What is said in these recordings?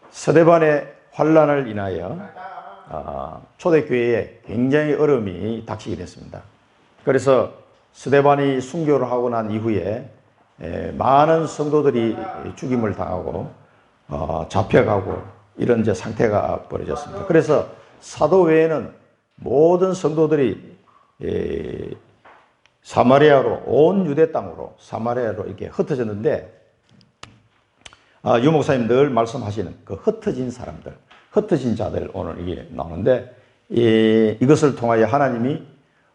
서대반의 환란을 인하여 초대교회에 굉장히 어려움이 닥치게 됐습니다. 그래서 서대반이 순교를 하고 난 이후에 많은 성도들이 죽임을 당하고 잡혀가고 이런 이제 상태가 벌어졌습니다. 그래서 사도 외에는 모든 성도들이 사마리아로, 온 유대 땅으로 사마리아로 이렇게 흩어졌는데, 유 목사님 늘 말씀하시는 그 흩어진 사람들, 흩어진 자들 오늘 이게 나오는데, 이것을 통하여 하나님이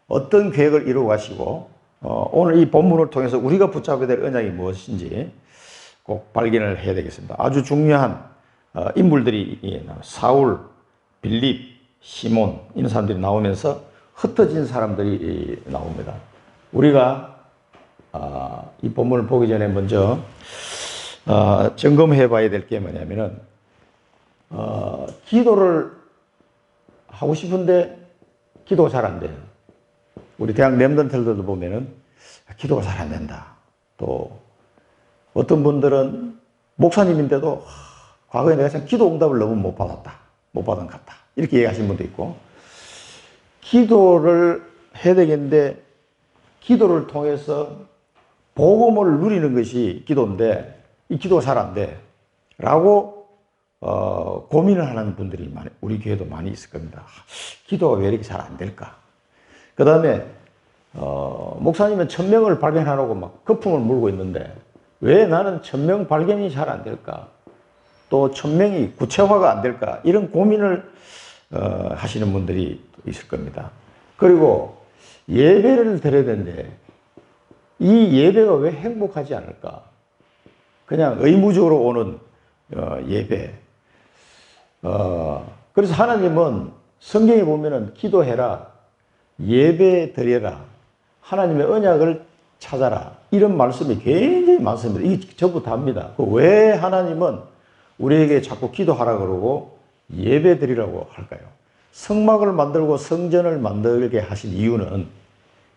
어떤 계획을 이루어 가시고 오늘 이 본문을 통해서 우리가 붙잡아야 될 언약이 무엇인지 꼭 발견을 해야 되겠습니다. 아주 중요한 인물들이 사울, 빌립, 시몬 이런 사람들이 나오면서 흩어진 사람들이 나옵니다. 우리가 이 본문을 보기 전에 먼저 점검해 봐야 될 게 뭐냐면은 기도를 하고 싶은데 기도가 잘 안 돼요. 우리 대학 랩런트들도 보면은 기도가 잘 안 된다. 또 어떤 분들은 목사님인데도 과거에 내가 참 기도 응답을 너무 못 받았다. 못 받은 것 같다. 이렇게 얘기하시는 분도 있고, 기도를 해야 되겠는데 기도를 통해서 복음을 누리는 것이 기도인데 이 기도가 잘 안 돼. 라고 고민을 하는 분들이 우리 교회도 많이 있을 겁니다. 기도가 왜 이렇게 잘 안 될까? 그 다음에 목사님은 1000명을 발견하라고 막 거품을 물고 있는데 왜 나는 1000명 발견이 잘 안 될까? 또 1000명이 구체화가 안 될까? 이런 고민을 하시는 분들이 있을 겁니다. 그리고 예배를 드려야 되는데 이 예배가 왜 행복하지 않을까? 그냥 의무적으로 오는 예배. 그래서 하나님은 성경에 보면은 기도해라, 예배 드려라, 하나님의 언약을 찾아라, 이런 말씀이 굉장히 많습니다. 이게 저부터 합니다. 왜 하나님은 우리에게 자꾸 기도하라 그러고 예배 드리라고 할까요? 성막을 만들고 성전을 만들게 하신 이유는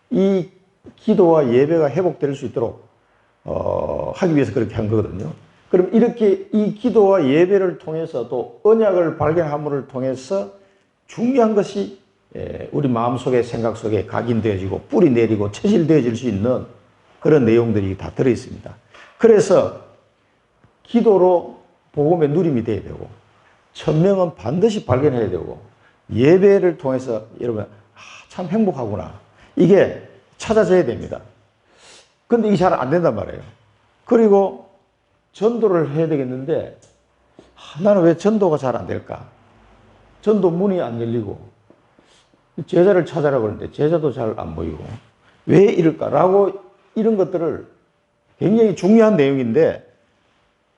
이 기도와 예배가 회복될 수 있도록 하기 위해서 그렇게 한 거거든요. 그럼 이렇게 이 기도와 예배를 통해서 또 언약을 발견함을 통해서 중요한 것이 우리 마음속에 생각 속에 각인되어지고 뿌리 내리고 체질되어질 수 있는 그런 내용들이 다 들어있습니다. 그래서 기도로 복음의 누림이 돼야 되고 1000명은 반드시 발견해야 되고 예배를 통해서 여러분 참 행복하구나 이게 찾아져야 됩니다. 근데 이게 잘 안 된단 말이에요. 그리고 전도를 해야 되겠는데 나는 왜 전도가 잘 안 될까? 전도 문이 안 열리고 제자를 찾아라 그러는데 제자도 잘 안 보이고 왜 이럴까라고 이런 것들을 굉장히 중요한 내용인데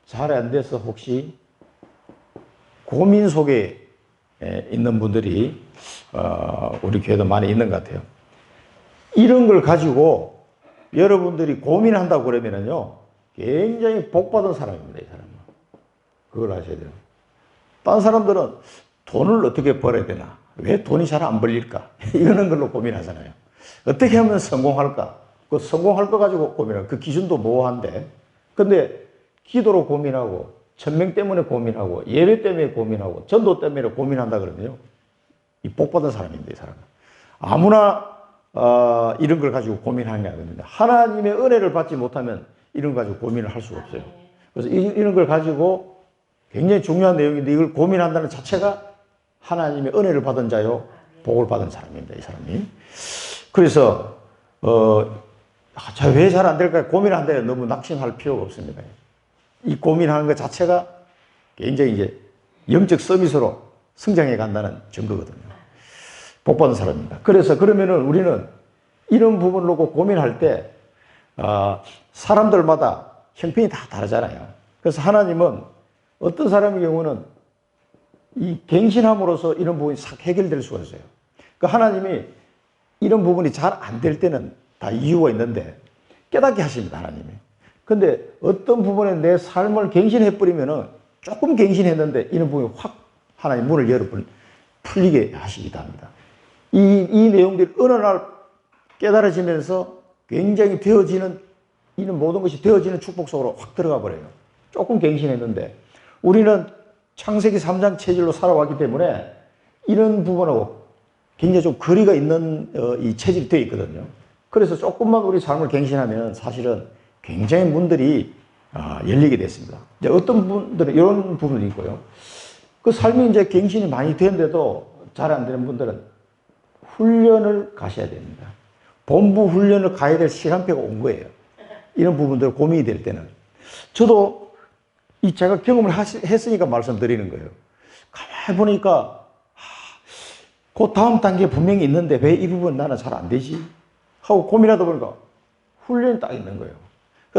잘 안 돼서 혹시 고민 속에 있는 분들이 우리 교회도 많이 있는 것 같아요. 이런 걸 가지고 여러분들이 고민한다고 그러면은요 굉장히 복받은 사람입니다. 이 사람은. 그걸 아셔야 돼요. 다른 사람들은 돈을 어떻게 벌어야 되나? 왜 돈이 잘 안 벌릴까? 이러는 걸로 고민하잖아요. 어떻게 하면 성공할까? 그 성공할 거 가지고 고민하고 그 기준도 모호한데 근데 기도로 고민하고 1000명 때문에 고민하고 예배 때문에 고민하고 전도 때문에 고민한다 그러면요 이 복받은 사람입니다. 이 사람은. 아무나 이런 걸 가지고 고민하는 게 아닙니다. 하나님의 은혜를 받지 못하면 이런 걸 가지고 고민을 할 수가 없어요. 그래서 이런 걸 가지고 굉장히 중요한 내용인데 이걸 고민한다는 자체가 하나님의 은혜를 받은 자요 복을 받은 사람입니다. 이 사람이. 그래서 왜 잘 안 될까 고민한다에 너무 낙심할 필요가 없습니다. 이 고민하는 것 자체가 굉장히 이제 영적 서밋으로 성장해 간다는 증거거든요. 복 받은 사람입니다. 그래서 그러면은 우리는 이런 부분을 놓고 고민할 때 사람들마다 형편이 다 다르잖아요. 그래서 하나님은 어떤 사람의 경우는 이 갱신함으로써 이런 부분이 싹 해결될 수가 있어요. 그러니까 하나님이 이런 부분이 잘 안 될 때는 다 이유가 있는데 깨닫게 하십니다. 하나님이. 근데 어떤 부분에 내 삶을 갱신해버리면은 조금 갱신했는데 이런 부분이 확 하나님 문을 열어 풀리게 하시기도 합니다. 이 내용들이 어느 날 깨달아지면서 굉장히 되어지는 이런 모든 것이 되어지는 축복 속으로 확 들어가 버려요. 조금 갱신했는데 우리는 창세기 3장 체질로 살아왔기 때문에 이런 부분하고 굉장히 좀 거리가 있는 이 체질이 되어 있거든요. 그래서 조금만 우리 삶을 갱신하면 사실은 굉장히 문들이 열리게 됐습니다. 이제 어떤 분들은 이런 부분이 있고요. 그 삶이 이제 갱신이 많이 되는데도 잘 안 되는 분들은 훈련을 가셔야 됩니다. 본부 훈련을 가야 될 시간표가 온 거예요. 이런 부분들 고민이 될 때는. 저도 제가 경험을 했으니까 말씀드리는 거예요. 가만히 보니까 그 다음 단계 분명히 있는데 왜 이 부분 나는 잘 안 되지? 하고 고민하다 보니까 훈련이 딱 있는 거예요.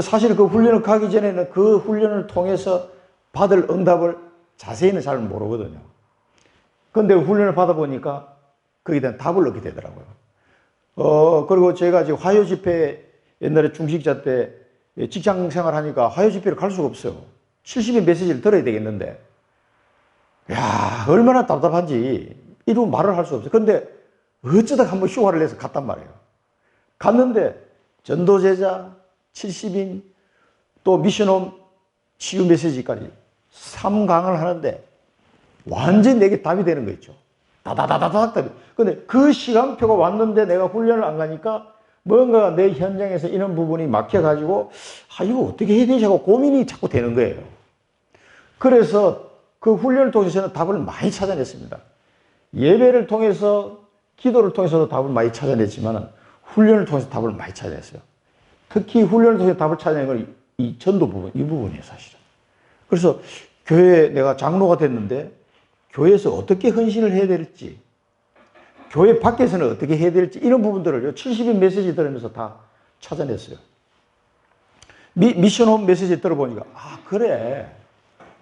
사실 그 훈련을 가기 전에는 그 훈련을 통해서 받을 응답을 자세히는 잘 모르거든요. 그런데 훈련을 받아보니까 거기에 대한 답을 얻게 되더라고요. 그리고 제가 지금 화요 집회 옛날에 중식자 때 직장 생활 하니까 화요 집회를 갈 수가 없어요. 70인 메시지를 들어야 되겠는데, 야, 얼마나 답답한지 이루 말을 할 수 없어요. 근데 어쩌다 한번 휴가를 내서 갔단 말이에요. 갔는데 전도제자, 70인, 또 미션홈 치유 메시지까지 3강을 하는데 완전히 내게 답이 되는 거 있죠. 다다다다닥 답이. 근데 그 시간표가 왔는데 내가 훈련을 안 가니까 뭔가 내 현장에서 이런 부분이 막혀가지고 이거 어떻게 해야 되지 하고 고민이 자꾸 되는 거예요. 그래서 그 훈련을 통해서 저는 답을 많이 찾아냈습니다. 예배를 통해서 기도를 통해서도 답을 많이 찾아냈지만 훈련을 통해서 답을 많이 찾아냈어요. 특히 훈련을 통해서 답을 찾아낸 건 이 전도 부분, 이 부분이에요, 사실은. 그래서 교회에 내가 장로가 됐는데 교회에서 어떻게 헌신을 해야 될지, 교회 밖에서는 어떻게 해야 될지 이런 부분들을 70인 메시지 들으면서 다 찾아냈어요. 미션홈 메시지 들어보니까 그래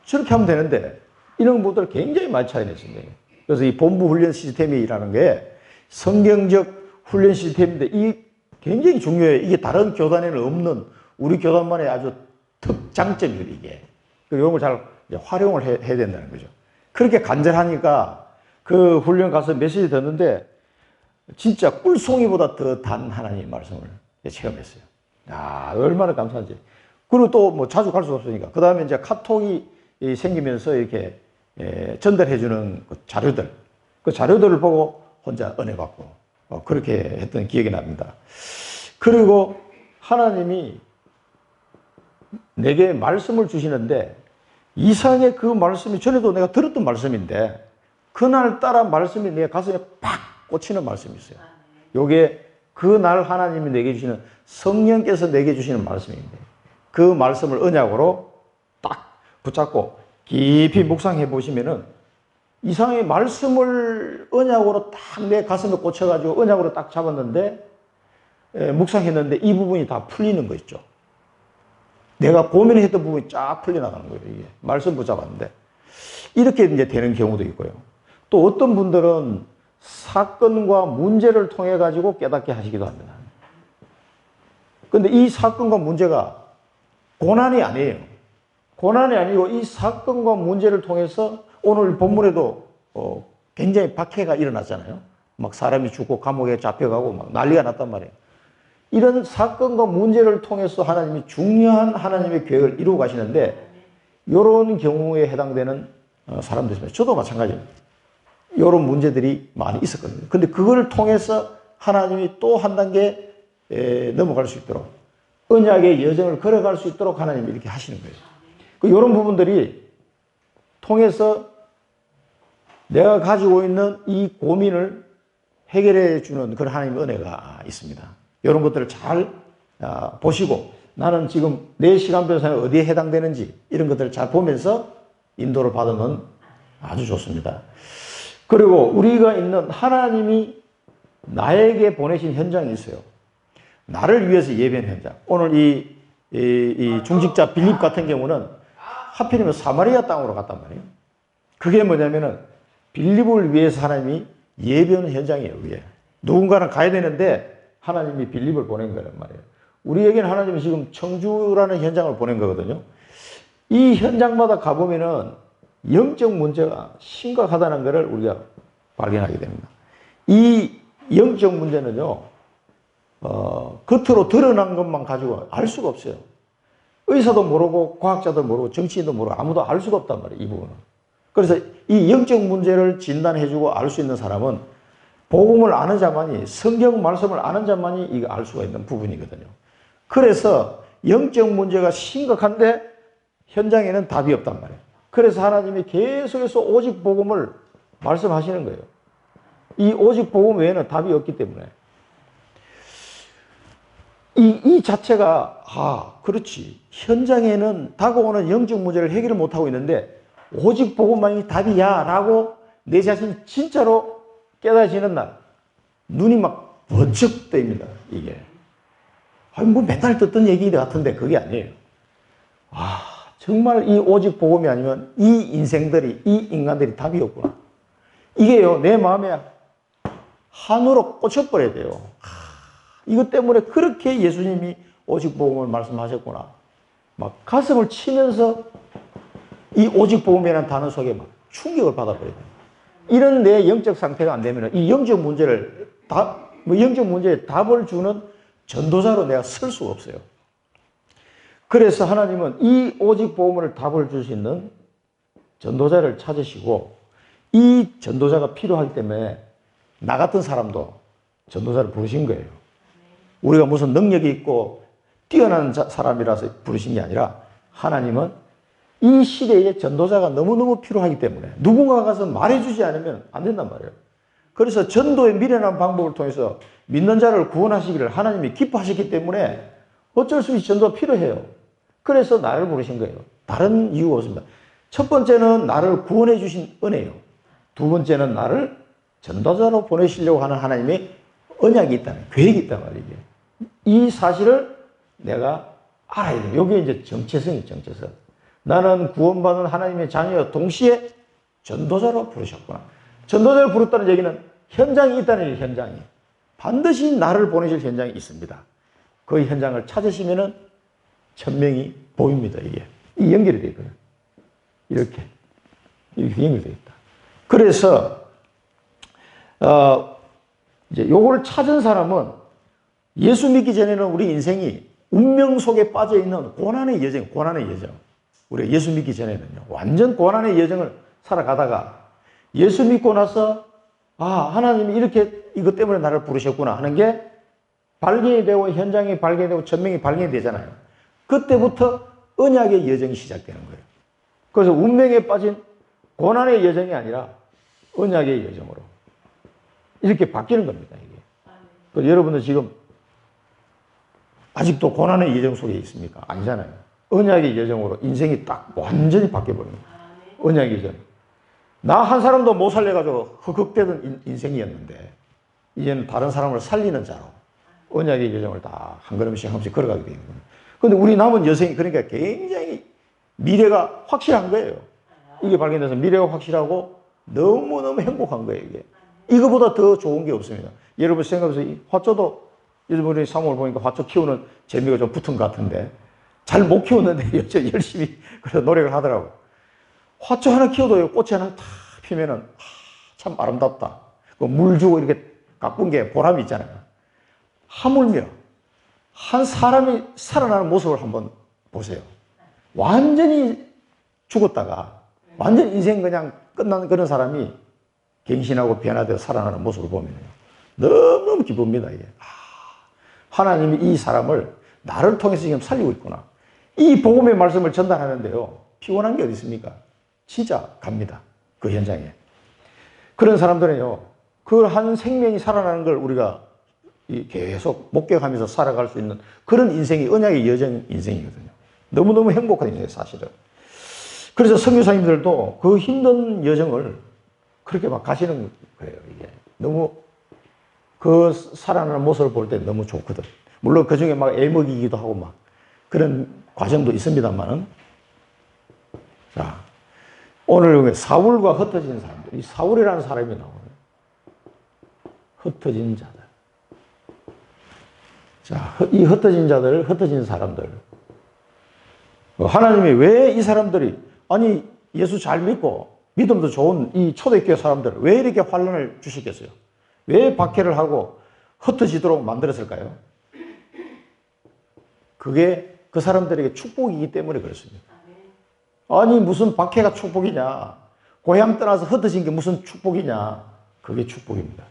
저렇게 하면 되는데 이런 부분들을 굉장히 많이 찾아냈습니다. 그래서 이 본부 훈련 시스템이라는 게 성경적 훈련 시스템인데 이 굉장히 중요해요. 이게 다른 교단에는 없는 우리 교단만의 아주 특장점이에요, 이게. 이런 걸 잘 활용을 해야 된다는 거죠. 그렇게 간절하니까 그 훈련 가서 메시지 듣는데 진짜 꿀송이보다 더 단 하나님의 말씀을 체험했어요. 얼마나 감사한지. 그리고 또 뭐 자주 갈 수 없으니까. 그 다음에 이제 카톡이 생기면서 이렇게 전달해주는 자료들, 그 자료들을 보고 혼자 은혜 받고 그렇게 했던 기억이 납니다. 그리고 하나님이 내게 말씀을 주시는데 이상하게 그 말씀이 전에도 내가 들었던 말씀인데 그날따라 말씀이 내 가슴에 팍 꽂히는 말씀이 있어요. 이게 그날 하나님이 내게 주시는 성령께서 내게 주시는 말씀입니다. 그 말씀을 언약으로 딱 붙잡고 깊이 묵상해 보시면은 이상하게 말씀을 언약으로 딱 내 가슴에 꽂혀가지고 언약으로 딱 잡았는데 묵상했는데 이 부분이 다 풀리는 거 있죠. 내가 고민했던 부분이 쫙 풀려나가는 거예요. 이게 말씀 붙잡았는데 이렇게 이제 되는 경우도 있고요. 또 어떤 분들은 사건과 문제를 통해 가지고 깨닫게 하시기도 합니다. 그런데 이 사건과 문제가 고난이 아니에요. 고난이 아니고 이 사건과 문제를 통해서 오늘 본문에도 굉장히 박해가 일어났잖아요. 막 사람이 죽고 감옥에 잡혀가고 막 난리가 났단 말이에요. 이런 사건과 문제를 통해서 하나님이 중요한 하나님의 계획을 이루어 가시는데 이런 경우에 해당되는 사람도 있습니다. 저도 마찬가지입니다. 이런 문제들이 많이 있었거든요. 근데 그걸 통해서 하나님이 또 한 단계 넘어갈 수 있도록 언약의 여정을 걸어갈 수 있도록 하나님이 이렇게 하시는 거예요. 이런 부분들이 통해서 내가 가지고 있는 이 고민을 해결해 주는 그런 하나님의 은혜가 있습니다. 이런 것들을 잘 보시고 나는 지금 내 시간표상에 어디에 해당되는지 이런 것들을 잘 보면서 인도를 받으면 아주 좋습니다. 그리고 우리가 있는 하나님이 나에게 보내신 현장이 있어요. 나를 위해서 예배한 현장. 오늘 이 중직자 빌립 같은 경우는 하필이면 사마리아 땅으로 갔단 말이에요. 그게 뭐냐면은 빌립을 위해서 하나님이 예배하는 현장이에요. 위에 누군가는 가야 되는데 하나님이 빌립을 보낸 거란 말이에요. 우리에게는 하나님이 지금 청주라는 현장을 보낸 거거든요. 이 현장마다 가보면은 영적 문제가 심각하다는 것을 우리가 발견하게 됩니다. 이 영적 문제는요, 겉으로 드러난 것만 가지고 알 수가 없어요. 의사도 모르고 과학자도 모르고 정치인도 모르고 아무도 알 수가 없단 말이에요, 이 부분은. 그래서 이 영적 문제를 진단해주고 알 수 있는 사람은 복음을 아는 자만이, 성경 말씀을 아는 자만이 이거 알 수가 있는 부분이거든요. 그래서 영적 문제가 심각한데 현장에는 답이 없단 말이에요. 그래서 하나님이 계속해서 오직 복음을 말씀하시는 거예요. 이 오직 복음 외에는 답이 없기 때문에. 이 자체가, 그렇지. 현장에는 다가오는 영적 문제를 해결을 못하고 있는데 오직 복음만이 답이야 라고 내 자신이 진짜로 깨달아지는 날 눈이 막 번쩍 뜨입니다. 이게. 뭐 맨날 듣던 얘기 같은데 그게 아니에요. 정말 이 오직 복음이 아니면 이 인생들이, 이 인간들이 답이 없구나. 이게요, 내 마음에 한우로 꽂혀버려야 돼요. 이것 때문에 그렇게 예수님이 오직 복음을 말씀하셨구나. 막 가슴을 치면서 이 오직 복음이라는 단어 속에 막 충격을 받아버려야 돼요. 이런 내 영적 상태가 안 되면 이 영적 문제를 영적 문제에 답을 주는 전도자로 내가 설 수가 없어요. 그래서 하나님은 이 오직 복음을 답을 줄 수 있는 전도자를 찾으시고 이 전도자가 필요하기 때문에 나 같은 사람도 전도자를 부르신 거예요. 우리가 무슨 능력이 있고 뛰어난 사람이라서 부르신 게 아니라 하나님은 이 시대에 전도자가 너무너무 필요하기 때문에 누군가가 가서 말해주지 않으면 안 된단 말이에요. 그래서 전도의 미련한 방법을 통해서 믿는 자를 구원하시기를 하나님이 기뻐하셨기 때문에 어쩔 수 없이 전도가 필요해요. 그래서 나를 부르신 거예요. 다른 이유가 없습니다. 첫 번째는 나를 구원해 주신 은혜예요. 두 번째는 나를 전도자로 보내시려고 하는 하나님의 언약이 있다는, 계획이 있단 말이에요. 이 사실을 내가 알아야 돼요. 이게 이제 정체성이에요, 정체성. 나는 구원받은 하나님의 자녀 동시에 전도자로 부르셨구나. 전도자를 부르다는 얘기는 현장이 있다는 얘기예요, 현장이. 반드시 나를 보내실 현장이 있습니다. 그 현장을 찾으시면은 천명이 보입니다, 이게. 이 연결이 되어 있거든요. 이렇게 연결되어 있다. 그래서, 이제 요거를 찾은 사람은 예수 믿기 전에는 우리 인생이 운명 속에 빠져 있는 고난의 여정, 고난의 여정. 우리가 예수 믿기 전에는요, 완전 고난의 여정을 살아가다가 예수 믿고 나서, 하나님이 이렇게 이것 때문에 나를 부르셨구나 하는 게 발견이 되고 현장이 발견되고 천명이 발견이 되잖아요. 그때부터 언약의 여정이 시작되는 거예요. 그래서 운명에 빠진 고난의 여정이 아니라 언약의 여정으로 이렇게 바뀌는 겁니다, 이게. 그래서 여러분들 지금 아직도 고난의 여정 속에 있습니까? 아니잖아요. 언약의 여정으로 인생이 딱 완전히 바뀌어버립니다. 언약의 여정. 나 한 사람도 못 살려가지고 흑흑대던 인생이었는데 이제는 다른 사람을 살리는 자로 언약의 여정을 다 한 걸음씩 한 걸음씩 걸어가게 되는 겁니다. 그런데 우리 남은 여생이 그러니까 굉장히 미래가 확실한 거예요. 이게 발견돼서 미래가 확실하고 너무너무 행복한 거예요, 이게. 이거보다 더 좋은 게 없습니다. 여러분 생각해서 화초도 요즘 우리 사모를 보니까 화초 키우는 재미가 좀 붙은 것 같은데 잘 못 키우는데 열심히 그래서 노력을 하더라고. 화초 하나 키워도 꽃이 하나 탁 피면은 참 아름답다. 물 주고 이렇게 가꾼 게 보람이 있잖아요. 하물며 한 사람이 살아나는 모습을 한번 보세요. 완전히 죽었다가 완전 인생 그냥 끝난 그런 사람이 갱신하고 변화되어 살아나는 모습을 보면 너무너무 기쁩니다, 이게. 하나님이 이 사람을 나를 통해서 지금 살리고 있구나. 이 복음의 말씀을 전달하는데요, 피곤한 게 어디 있습니까? 진짜 갑니다, 그 현장에. 그런 사람들은요, 그 한 생명이 살아나는 걸 우리가 계속 목격하면서 살아갈 수 있는 그런 인생이 언약의 여정 인생이거든요. 너무너무 행복한 인생이에요, 사실은. 그래서 선교사님들도 그 힘든 여정을 그렇게 막 가시는 거예요, 이게. 너무 그 살아나는 모습을 볼 때 너무 좋거든. 물론 그 중에 막 애먹이기도 하고 막 그런 과정도 있습니다만은. 자, 오늘 사울과 흩어진 사람들, 이 사울이라는 사람이 나오네요. 흩어진 자들. 자, 이 흩어진 자들, 흩어진 사람들. 하나님이 왜 이 사람들이, 아니, 예수 잘 믿고 믿음도 좋은 이 초대교회 사람들, 왜 이렇게 환난을 주시겠어요? 왜 박해를 하고 흩어지도록 만들었을까요? 그게 그 사람들에게 축복이기 때문에 그렇습니다. 아니 무슨 박해가 축복이냐. 고향 떠나서 흩어진 게 무슨 축복이냐. 그게 축복입니다.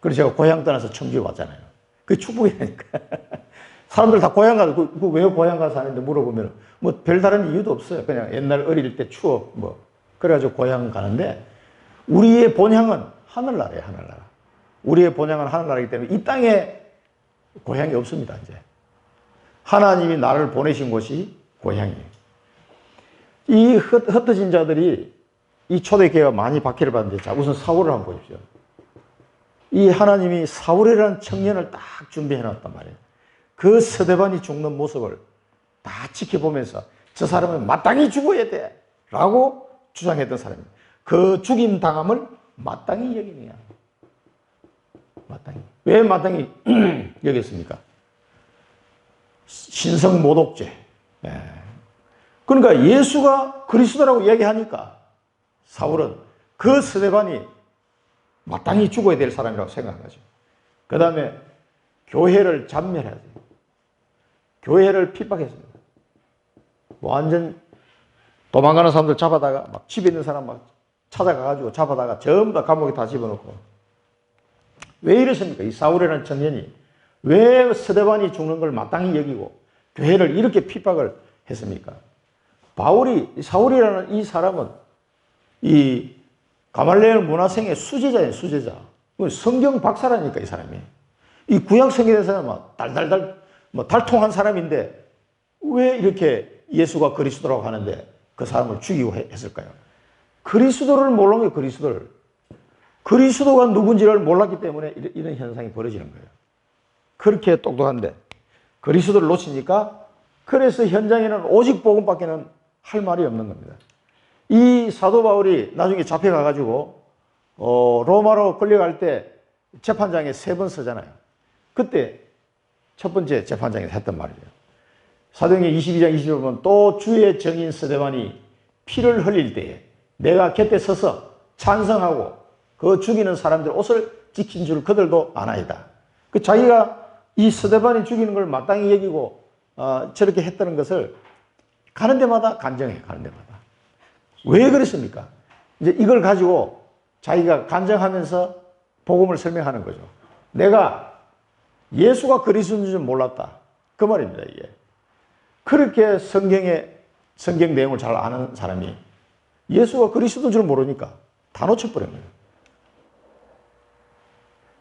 그래서 제가 고향 떠나서 청주에 왔잖아요. 그게 축복이라니까. 사람들 다 고향 가서 왜 고향 가서 사는데 물어보면 뭐 별다른 이유도 없어요. 그냥 옛날 어릴 때 추억 뭐 그래가지고 고향 가는데 우리의 본향은 하늘나라예요. 하늘나라. 우리의 본향은 하늘나라이기 때문에 이 땅에 고향이 없습니다. 이제 하나님이 나를 보내신 곳이 고향이에요. 이 흩어진 자들이 이 초대교회가 많이 박해를 받는데 자 우선 사울을 한번 보십시오. 이 하나님이 사울이라는 청년을 딱 준비해 놨단 말이에요. 그 스데반이 죽는 모습을 다 지켜보면서 저 사람은 마땅히 죽어야 돼 라고 주장했던 사람입니다. 그 죽임 당함을 마땅히 여기느냐. 마땅히. 왜 마땅히 여겼습니까? 신성 모독죄. 그러니까 예수가 그리스도라고 얘기하니까 사울은 그 스데반이 마땅히 죽어야 될 사람이라고 생각한 거죠. 그 다음에 교회를 잔멸해야 돼요. 교회를 핍박했습니다. 완전 도망가는 사람들 잡아다가 막 집에 있는 사람 막 찾아가가지고 잡아다가 전부 다 감옥에 다 집어넣고. 왜 이랬습니까? 이 사울이라는 청년이 왜 스데반이 죽는 걸 마땅히 여기고 교회를 이렇게 핍박을 했습니까? 사울이라는 이 사람은 이 가말레엘 문화생의 수제자예요, 수제자. 성경 박사라니까, 이 사람이. 이 구약 성경에서는 막 달달달, 뭐 달통한 사람인데 왜 이렇게 예수가 그리스도라고 하는데 그 사람을 죽이고 했을까요? 그리스도를 몰란 거예요, 그리스도를. 그리스도가 누군지를 몰랐기 때문에 이런 현상이 벌어지는 거예요. 그렇게 똑똑한데 그리스도를 놓치니까 그래서 현장에는 오직 복음밖에는 할 말이 없는 겁니다. 이 사도 바울이 나중에 잡혀가가지고 로마로 끌려갈 때 재판장에 3번 서잖아요. 그때 첫 번째 재판장에서 했던 말이에요. 사도행전 22장 20절 보면 또 주의 정인 스데반이 피를 흘릴 때에 내가 곁에 서서 찬성하고 그 죽이는 사람들 옷을 지킨 줄 그들도 아나이다. 그 자기가 이 스데반이 죽이는 걸 마땅히 여기고 저렇게 했다는 것을 가는 데마다 간증해요. 가는 데마다. 왜 그랬습니까? 이제 이걸 가지고 자기가 간증하면서 복음을 설명하는 거죠. 내가 예수가 그리스도인 줄 몰랐다. 그 말입니다, 이게. 그렇게 성경 내용을 잘 아는 사람이 예수가 그리스도인 줄 모르니까 다 놓쳐버린 거예요.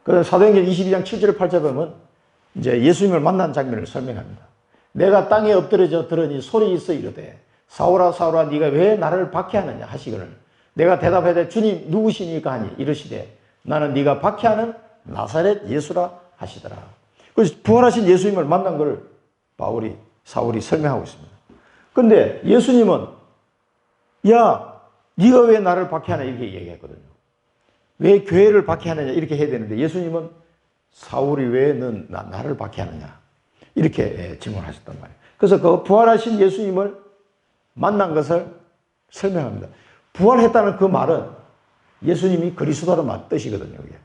그래서 사도행전 22장 7절 8절 보면 이제 예수님을 만난 장면을 설명합니다. 내가 땅에 엎드려져 들으니 소리 있어 이르되 사울아 사울아 네가 왜 나를 박해하느냐 하시거늘 내가 대답하되 주님 누구시니까 하니 이르시되 나는 네가 박해하는 나사렛 예수라 하시더라. 그래서 부활하신 예수님을 만난 걸 사울이 설명하고 있습니다. 그런데 예수님은 야 네가 왜 나를 박해하냐 이렇게 얘기했거든요. 왜 교회를 박해하느냐 이렇게 해야 되는데 예수님은 사울이 왜 넌 나를 박해하느냐 이렇게 질문하셨단 말이에요. 그래서 그 부활하신 예수님을 만난 것을 설명합니다. 부활했다는 그 말은 예수님이 그리스도라는 뜻이거든요. 이게.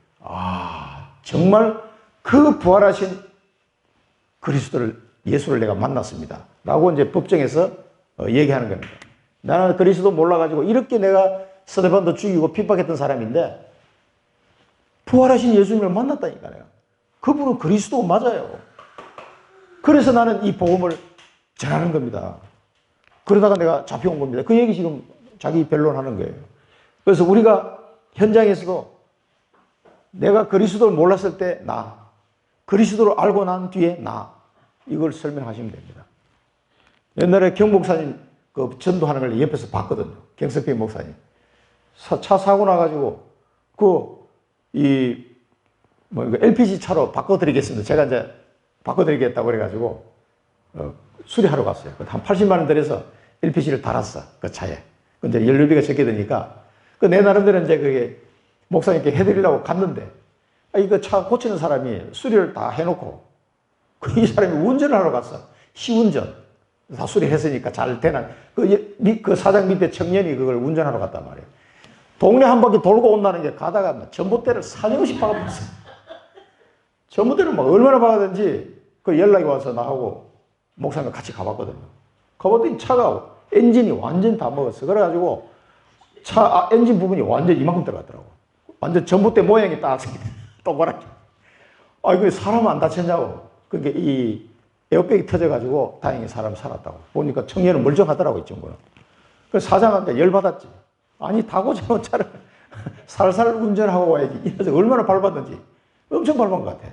정말 그 부활하신 예수를 내가 만났습니다. 라고 이제 법정에서 얘기하는 겁니다. 나는 그리스도 몰라가지고 이렇게 내가 스데반도 죽이고 핍박했던 사람인데 부활하신 예수님을 만났다니까요. 그분은 그리스도 맞아요. 그래서 나는 이 복음을 전하는 겁니다. 그러다가 내가 잡혀온 겁니다. 그 얘기 지금 자기 변론하는 거예요. 그래서 우리가 현장에서도 내가 그리스도를 몰랐을 때 그리스도를 알고 난 뒤에 이걸 설명하시면 됩니다. 옛날에 경 목사님 그 전도하는 걸 옆에서 봤거든요. 경석빈 목사님. 차 사고 나가지고 LPG 차로 바꿔드리겠습니다. 제가 이제 바꿔드리겠다고 그래가지고 수리하러 갔어요. 한 80만 원 들여서 LPG를 달았어. 그 차에. 근데 연료비가 적게 드니까 내 나름대로 이제 그게 목사님께 해드리려고 갔는데 이거 차 고치는 사람이 수리를 다 해놓고 이 사람이 운전을 하러 갔어. 시운전. 다 수리했으니까 잘 되나. 그 사장 밑에 청년이 그걸 운전하러 갔단 말이에요. 동네 한 바퀴 돌고 온다는 게 가다가 전봇대를 사정없이 박아버렸어요. 전봇대를 막 얼마나 박았는지 그 연락이 와서 나하고 목사님과 같이 가봤거든요. 가봤더니 차가 엔진이 완전 다 먹었어. 그래가지고 엔진 부분이 완전 이만큼 들어갔더라고. 완전 전봇대 모양이 딱 동그랗게. 아, 이거 사람 안 다쳤냐고. 그러니까 이 에어백이 터져가지고 다행히 사람 살았다고. 보니까 청년은 멀쩡하더라고, 이 친구는. 그래서 사장한테 열받았지. 아니, 다고치는 차를 살살 운전하고 와야지. 이래서 얼마나 밟았는지. 엄청 밟은 것 같아.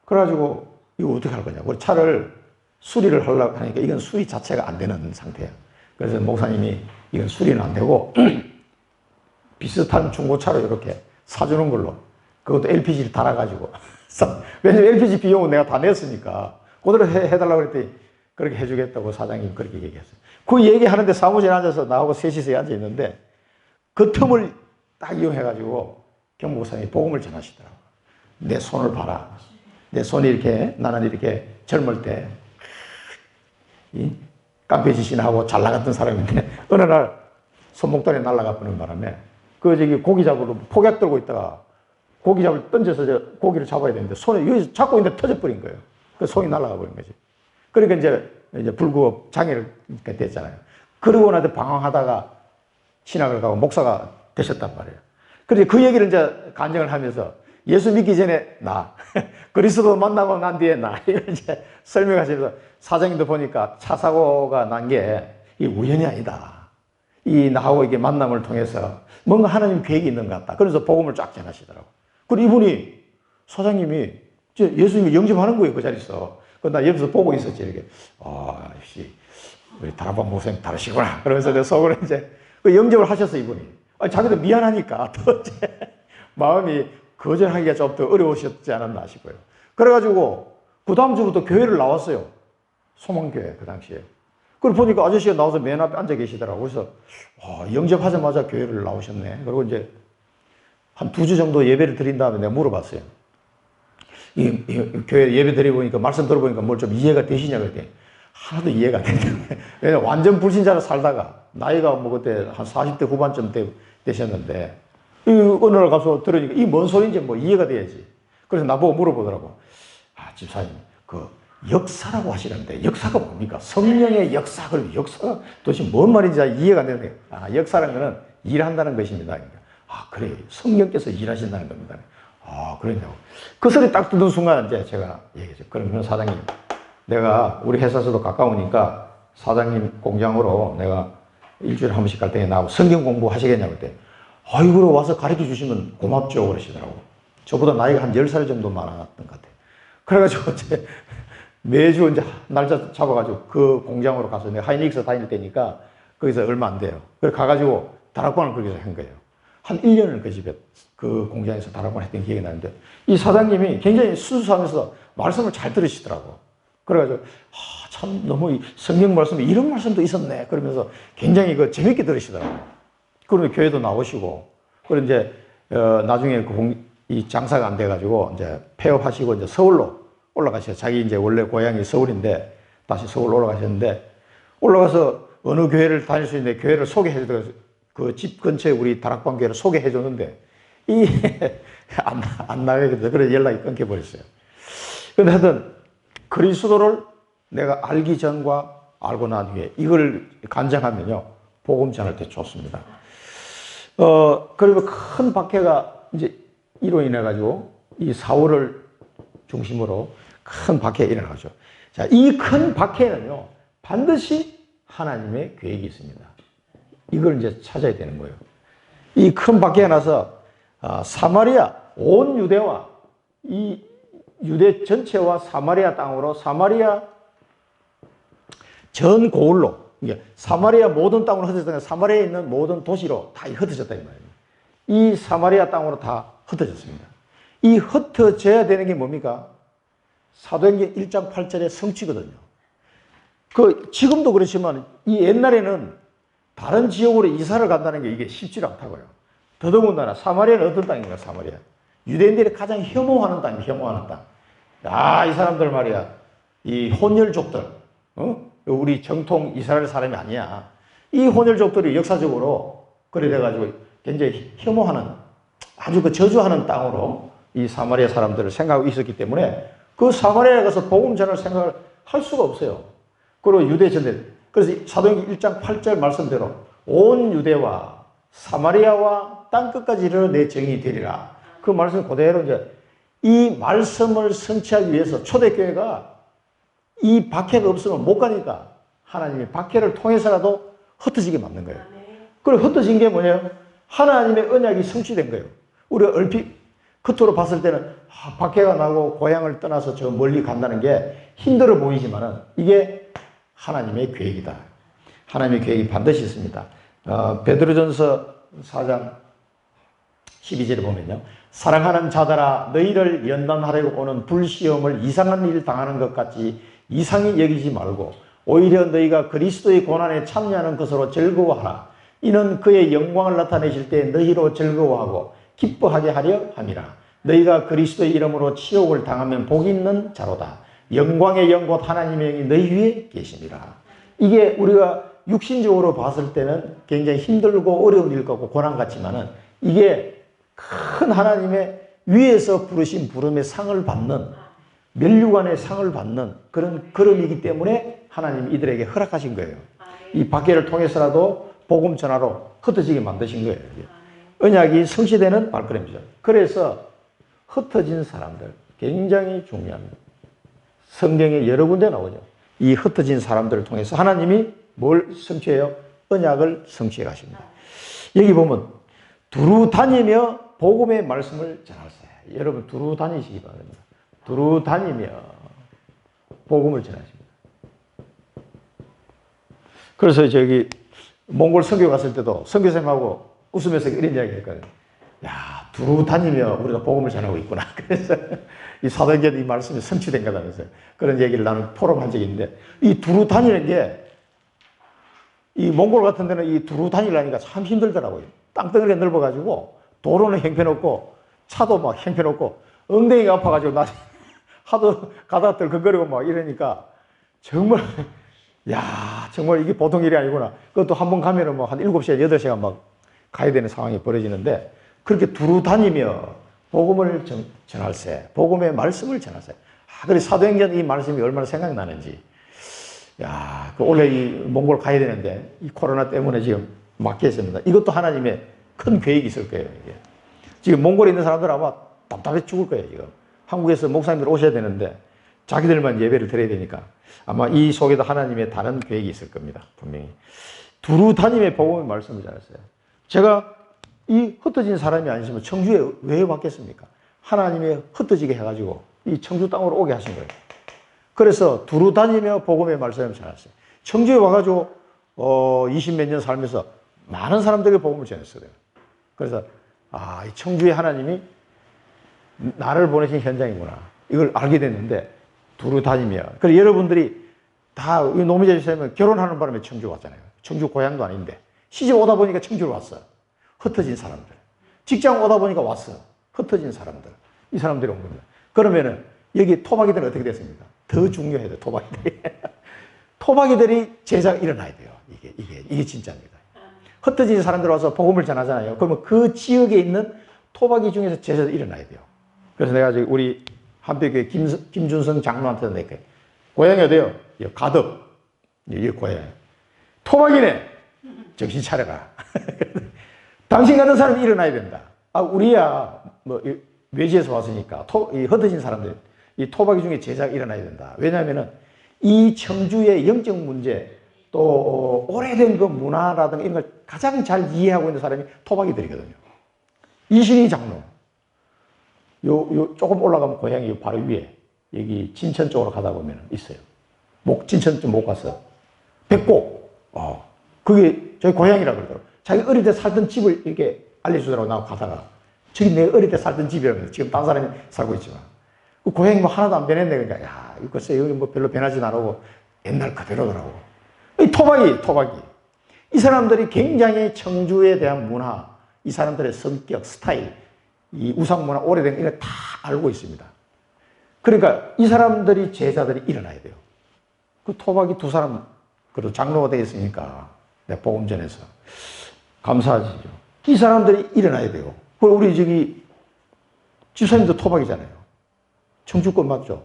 그래가지고 이거 어떻게 할 거냐고. 차를 수리를 하려고 하니까 이건 수리 자체가 안 되는 상태야. 그래서 목사님이 이건 수리는 안 되고 비슷한 중고차로 이렇게 사주는 걸로, 그것도 LPG를 달아가지고 왜냐면 LPG 비용은 내가 다 냈으니까 그대로 해달라고 그랬더니 그렇게 해주겠다고 사장님 그렇게 얘기했어요. 그 얘기하는데 사무실에 앉아서 나하고 셋이서 앉아있는데 그 틈을 딱 이용해가지고 경목사님이 복음을 전하시더라고요. 내 손을 봐라. 내 손이 이렇게, 나는 이렇게 젊을 때 깡패짓이나 잘 나갔던 사람인데 어느 날 손목다리 날아가 버는 바람에 고기 잡으러 폭약 들고 있다가 고기잡을 던져서 고기를 잡아야 되는데 손에 여기서 잡고 있는데 터져버린 거예요. 그 손이 날아가 버린 거지. 그러니까 이제 불구업 장애를 됐잖아요. 그러고 나서 방황하다가 신학을 가고 목사가 되셨단 말이에요. 그래서 그 얘기를 이제 간증을 하면서 예수 믿기 전에 나, 그리스도 만나고 난 뒤에 나, 이걸 이제 설명하시면서 사장님도 보니까 차 사고가 난 게 이 우연이 아니다. 이 나하고 이게 만남을 통해서 뭔가 하나님 계획이 있는 것 같다. 그래서 복음을 쫙 전하시더라고. 그리고 이분이, 사장님이 예수님을 영접하는 거예요, 그 자리에서. 나 옆에서 보고 있었지, 이렇게. 아, 역시, 우리 다락방 목사님 다르시구나. 그러면서 내 속으로 이제, 영접을 하셨어, 이분이. 자기도 미안하니까, 더 이제, 마음이 거절하기가 좀 더 어려우셨지 않았나 싶어요. 그래가지고, 그 다음 주부터 교회를 나왔어요. 소망교회, 그 당시에. 그걸 보니까 아저씨가 나와서 맨 앞에 앉아 계시더라고요. 그래서, 영접하자마자 교회를 나오셨네. 그리고 이제, 한 2주 정도 예배를 드린 다음에 내가 물어봤어요. 이 교회 예배 드려보니까, 말씀 들어보니까 뭘 좀 이해가 되시냐고 했더니, 하나도 이해가 안 된다. 왜냐면 완전 불신자로 살다가, 나이가 뭐 그때 한 40대 후반쯤 되셨는데, 어느 날 가서 들으니까 이 뭔 소리인지 뭐 이해가 돼야지. 그래서 나보고 물어보더라고. 집사님, 역사라고 하시는데, 역사가 뭡니까? 성령의 역사. 그러면 역사가 도대체 뭔 말인지 이해가 안 되는데, 역사라는 거는 일한다는 것입니다. 그래. 성령께서 일하신다는 겁니다. 그러냐고. 그 소리 딱 듣는 순간 이제 제가 얘기했죠. 그러면 사장님, 내가 우리 회사에서도 가까우니까 사장님 공장으로 내가 일주일에 한 번씩 갈 때 나하고 성경 공부 하시겠냐고 그때. 아이고, 와서 가르쳐 주시면 고맙죠. 그러시더라고. 저보다 나이가 한 10살 정도 많았던 것 같아요. 그래가지고 이제 매주 이제 날짜 잡아가지고 그 공장으로 가서 내가 하이닉스 다닐 때니까 거기서 얼마 안 돼요. 그래서 가가지고 다락방을 거기서 한 거예요. 한 1년을 그 집에, 그 공장에서 다락방 했던 기억이 나는데, 이 사장님이 굉장히 순수하면서 말씀을 잘 들으시더라고. 그래가지고, 참, 너무 성경 말씀에 이런 말씀도 있었네. 그러면서 굉장히 재밌게 들으시더라고. 그러면 교회도 나오시고, 그리고 이제, 나중에 이 장사가 안 돼가지고, 이제 폐업하시고, 이제 서울로 올라가셔서, 자기 이제 원래 고향이 서울인데, 다시 서울로 올라가셨는데, 올라가서 어느 교회를 다닐 수 있는데, 교회를 소개해드려서, 그 집 근처에 우리 다락방 교회를 소개해 줬는데, 안 나가겠다. 그래서 연락이 끊겨버렸어요. 근데 하여튼, 그리스도를 내가 알기 전과 알고 난 후에 이걸 간증하면요, 복음 전할 때 좋습니다. 그리고 큰 박해가 이제 이로 인해가지고 이 사울을 중심으로 큰 박해가 일어나죠. 자, 이 큰 박해는요, 반드시 하나님의 계획이 있습니다. 이걸 이제 찾아야 되는 거예요. 이 큰 박해가 나서 사마리아, 온 유대와 이 유대 전체와 사마리아 땅으로, 사마리아 전 고을로, 사마리아 모든 땅으로 흩어졌다. 사마리아에 있는 모든 도시로 다 흩어졌다 이 말이에요. 이 사마리아 땅으로 다 흩어졌습니다. 이 흩어져야 되는 게 뭡니까? 사도행전 1장 8절의 성취거든요. 지금도 그렇지만 이 옛날에는 다른 지역으로 이사를 간다는 게 이게 쉽지 않다고요. 더더군다나 사마리아는 어떤 땅인가, 사마리아. 유대인들이 가장 혐오하는 땅입니다, 혐오하는 땅. 이 사람들 말이야. 이 혼혈족들, 우리 정통 이스라엘 사람이 아니야. 이 혼혈족들이 역사적으로 그래 돼가지고 굉장히 혐오하는, 아주 저주하는 땅으로 이 사마리아 사람들을 생각하고 있었기 때문에 그 사마리아에 가서 복음 전할 생각을 할 수가 없어요. 그리고 유대 전대. 그래서 사도행전 1장 8절 말씀대로 온 유대와 사마리아와 땅끝까지 이르러 내 정이 되리라. 그 말씀 그대로 이제 이 말씀을 성취하기 위해서 초대교회가 이 박해가 없으면 못 가니까 하나님이 박해를 통해서라도 흩어지게 만든 거예요. 그리고 흩어진 게 뭐냐요? 하나님의 언약이 성취된 거예요. 우리가 얼핏 겉으로 봤을 때는 박해가 나고 고향을 떠나서 저 멀리 간다는 게 힘들어 보이지만은 이게 하나님의 계획이다. 하나님의 계획이 반드시 있습니다. 베드로전서 4장 12절에 보면요. 사랑하는 자들아 너희를 연단하려고 오는 불시험을 이상한 일 당하는 것 같이 이상히 여기지 말고 오히려 너희가 그리스도의 고난에 참여하는 것으로 즐거워하라. 이는 그의 영광을 나타내실 때 너희로 즐거워하고 기뻐하게 하려 함이라. 너희가 그리스도의 이름으로 치욕을 당하면 복이 있는 자로다. 영광의 영 곧 하나님의 영이 너희 위에 계십니다. 이게 우리가 육신적으로 봤을 때는 굉장히 힘들고 어려운 일 같고 고난 같지만은 이게 큰 하나님의 위에서 부르신 부름의 상을 받는 면류관의 상을 받는 그런 걸음이기 때문에 하나님이 이들에게 허락하신 거예요. 이 박해를 통해서라도 복음 전하로 흩어지게 만드신 거예요. 언약이 성취되는 발걸음이죠. 그래서 흩어진 사람들 굉장히 중요합니다. 성경에 여러 군데 나오죠. 이 흩어진 사람들을 통해서 하나님이 뭘 성취해요? 언약을 성취해 가십니다. 여기 보면 두루 다니며 복음의 말씀을 전하세요. 여러분 두루 다니시기 바랍니다. 두루 다니며 복음을 전하십니다. 그래서 저기 몽골 선교 갔을 때도 선교사님하고 웃으면서 이런 이야기 했거든요. 야, 두루 다니며 우리가 복음을 전하고 있구나. 그래서 이 사도행전 이 말씀이 성취된 거다면서요. 그런 얘기를 나는 포럼한 적이 있는데 이 두루 다니는 게 이 몽골 같은 데는 이 두루 다니려니까 참 힘들더라고요. 땅덩어리가 넓어가지고 도로는 형편없고 차도 막 형편없고 엉덩이가 아파가지고 나 하도 가다가 덜컹거리고 막 이러니까 정말 야 정말 이게 보통 일이 아니구나. 그것도 한 번 가면은 뭐 한 7시간, 8시간 막 가야 되는 상황이 벌어지는데 그렇게 두루 다니며 복음을 전할세. 복음의 말씀을 전할세. 그래 사도행전 이 말씀이 얼마나 생각나는지. 야, 원래 이 몽골 가야 되는데 이 코로나 때문에 지금 막혀 있습니다. 이것도 하나님의 큰 계획이 있을 거예요. 이게. 지금 몽골에 있는 사람들 아마 답답해 죽을 거예요. 지금 한국에서 목사님들 오셔야 되는데 자기들만 예배를 드려야 되니까 아마 이 속에도 하나님의 다른 계획이 있을 겁니다. 분명히. 두루 다니며 복음의 말씀을 전했어요. 제가 이 흩어진 사람이 아니시면 청주에 왜 왔겠습니까? 하나님의 흩어지게 해가지고 이 청주 땅으로 오게 하신 거예요. 그래서 두루 다니며 복음의 말씀을 전했어요. 청주에 와가지고 20몇 년 살면서 많은 사람들에게 복음을 전했어요. 그래서 이 청주에 하나님이 나를 보내신 현장이구나. 이걸 알게 됐는데 두루 다니며. 그래서 여러분들이 다 노미자 집사님은 결혼하는 바람에 청주 왔잖아요. 청주 고향도 아닌데 시집 오다 보니까 청주로 왔어. 흩어진 사람들. 직장 오다 보니까 왔어. 흩어진 사람들. 이 사람들이 온 겁니다. 그러면은 여기 토박이들은 어떻게 됐습니까? 더 중요해요, 토박이들이. 토박이들이 제자가 일어나야 돼요. 이게 진짜입니다. 흩어진 사람들 와서 복음을 전하잖아요. 그러면 그 지역에 있는 토박이 중에서 제자들이 일어나야 돼요. 그래서 내가 저기 우리 한백교회 김준성 장로한테 내가 고향이 어디요? 가덕. 여기 고향. 토박이네. 정신 차려라. 당신 같은 사람이 일어나야 된다. 우리야 뭐 외지에서 왔으니까 이 흩어진 사람들 이 토박이 중에 제자가 일어나야 된다. 왜냐하면은 이 청주의 영적 문제 또 오래된 그 문화라든가 이런 걸 가장 잘 이해하고 있는 사람이 토박이들이거든요. 이신희 장로. 요 조금 올라가면 고향이 바로 위에 여기 진천 쪽으로 가다 보면 있어요. 진천 좀 못 갔어. 백곡. 그게 저희 고향이라 그러더라고. 자기 어릴 때 살던 집을 이렇게 알려주더라고. 나 가다가. 저기 내 어릴 때 살던 집이라면서 지금 딴 사람이 살고 있지만. 그 고향이 뭐 하나도 안 변했네. 그러니까, 야, 글쎄, 여기 뭐 별로 변하진 않고 옛날 그대로더라고. 이 토박이. 이 사람들이 굉장히 청주에 대한 문화, 이 사람들의 성격, 스타일, 이 우상 문화 오래된 이걸 다 알고 있습니다. 그러니까 이 사람들이 제자들이 일어나야 돼요. 그 토박이 두 사람, 그래도 장로가 되겠으니까 내가 복음 전해서 감사하지요. 이 사람들이 일어나야 돼요. 그리고 우리 저기 집사님도 토박이잖아요. 청주권 맞죠?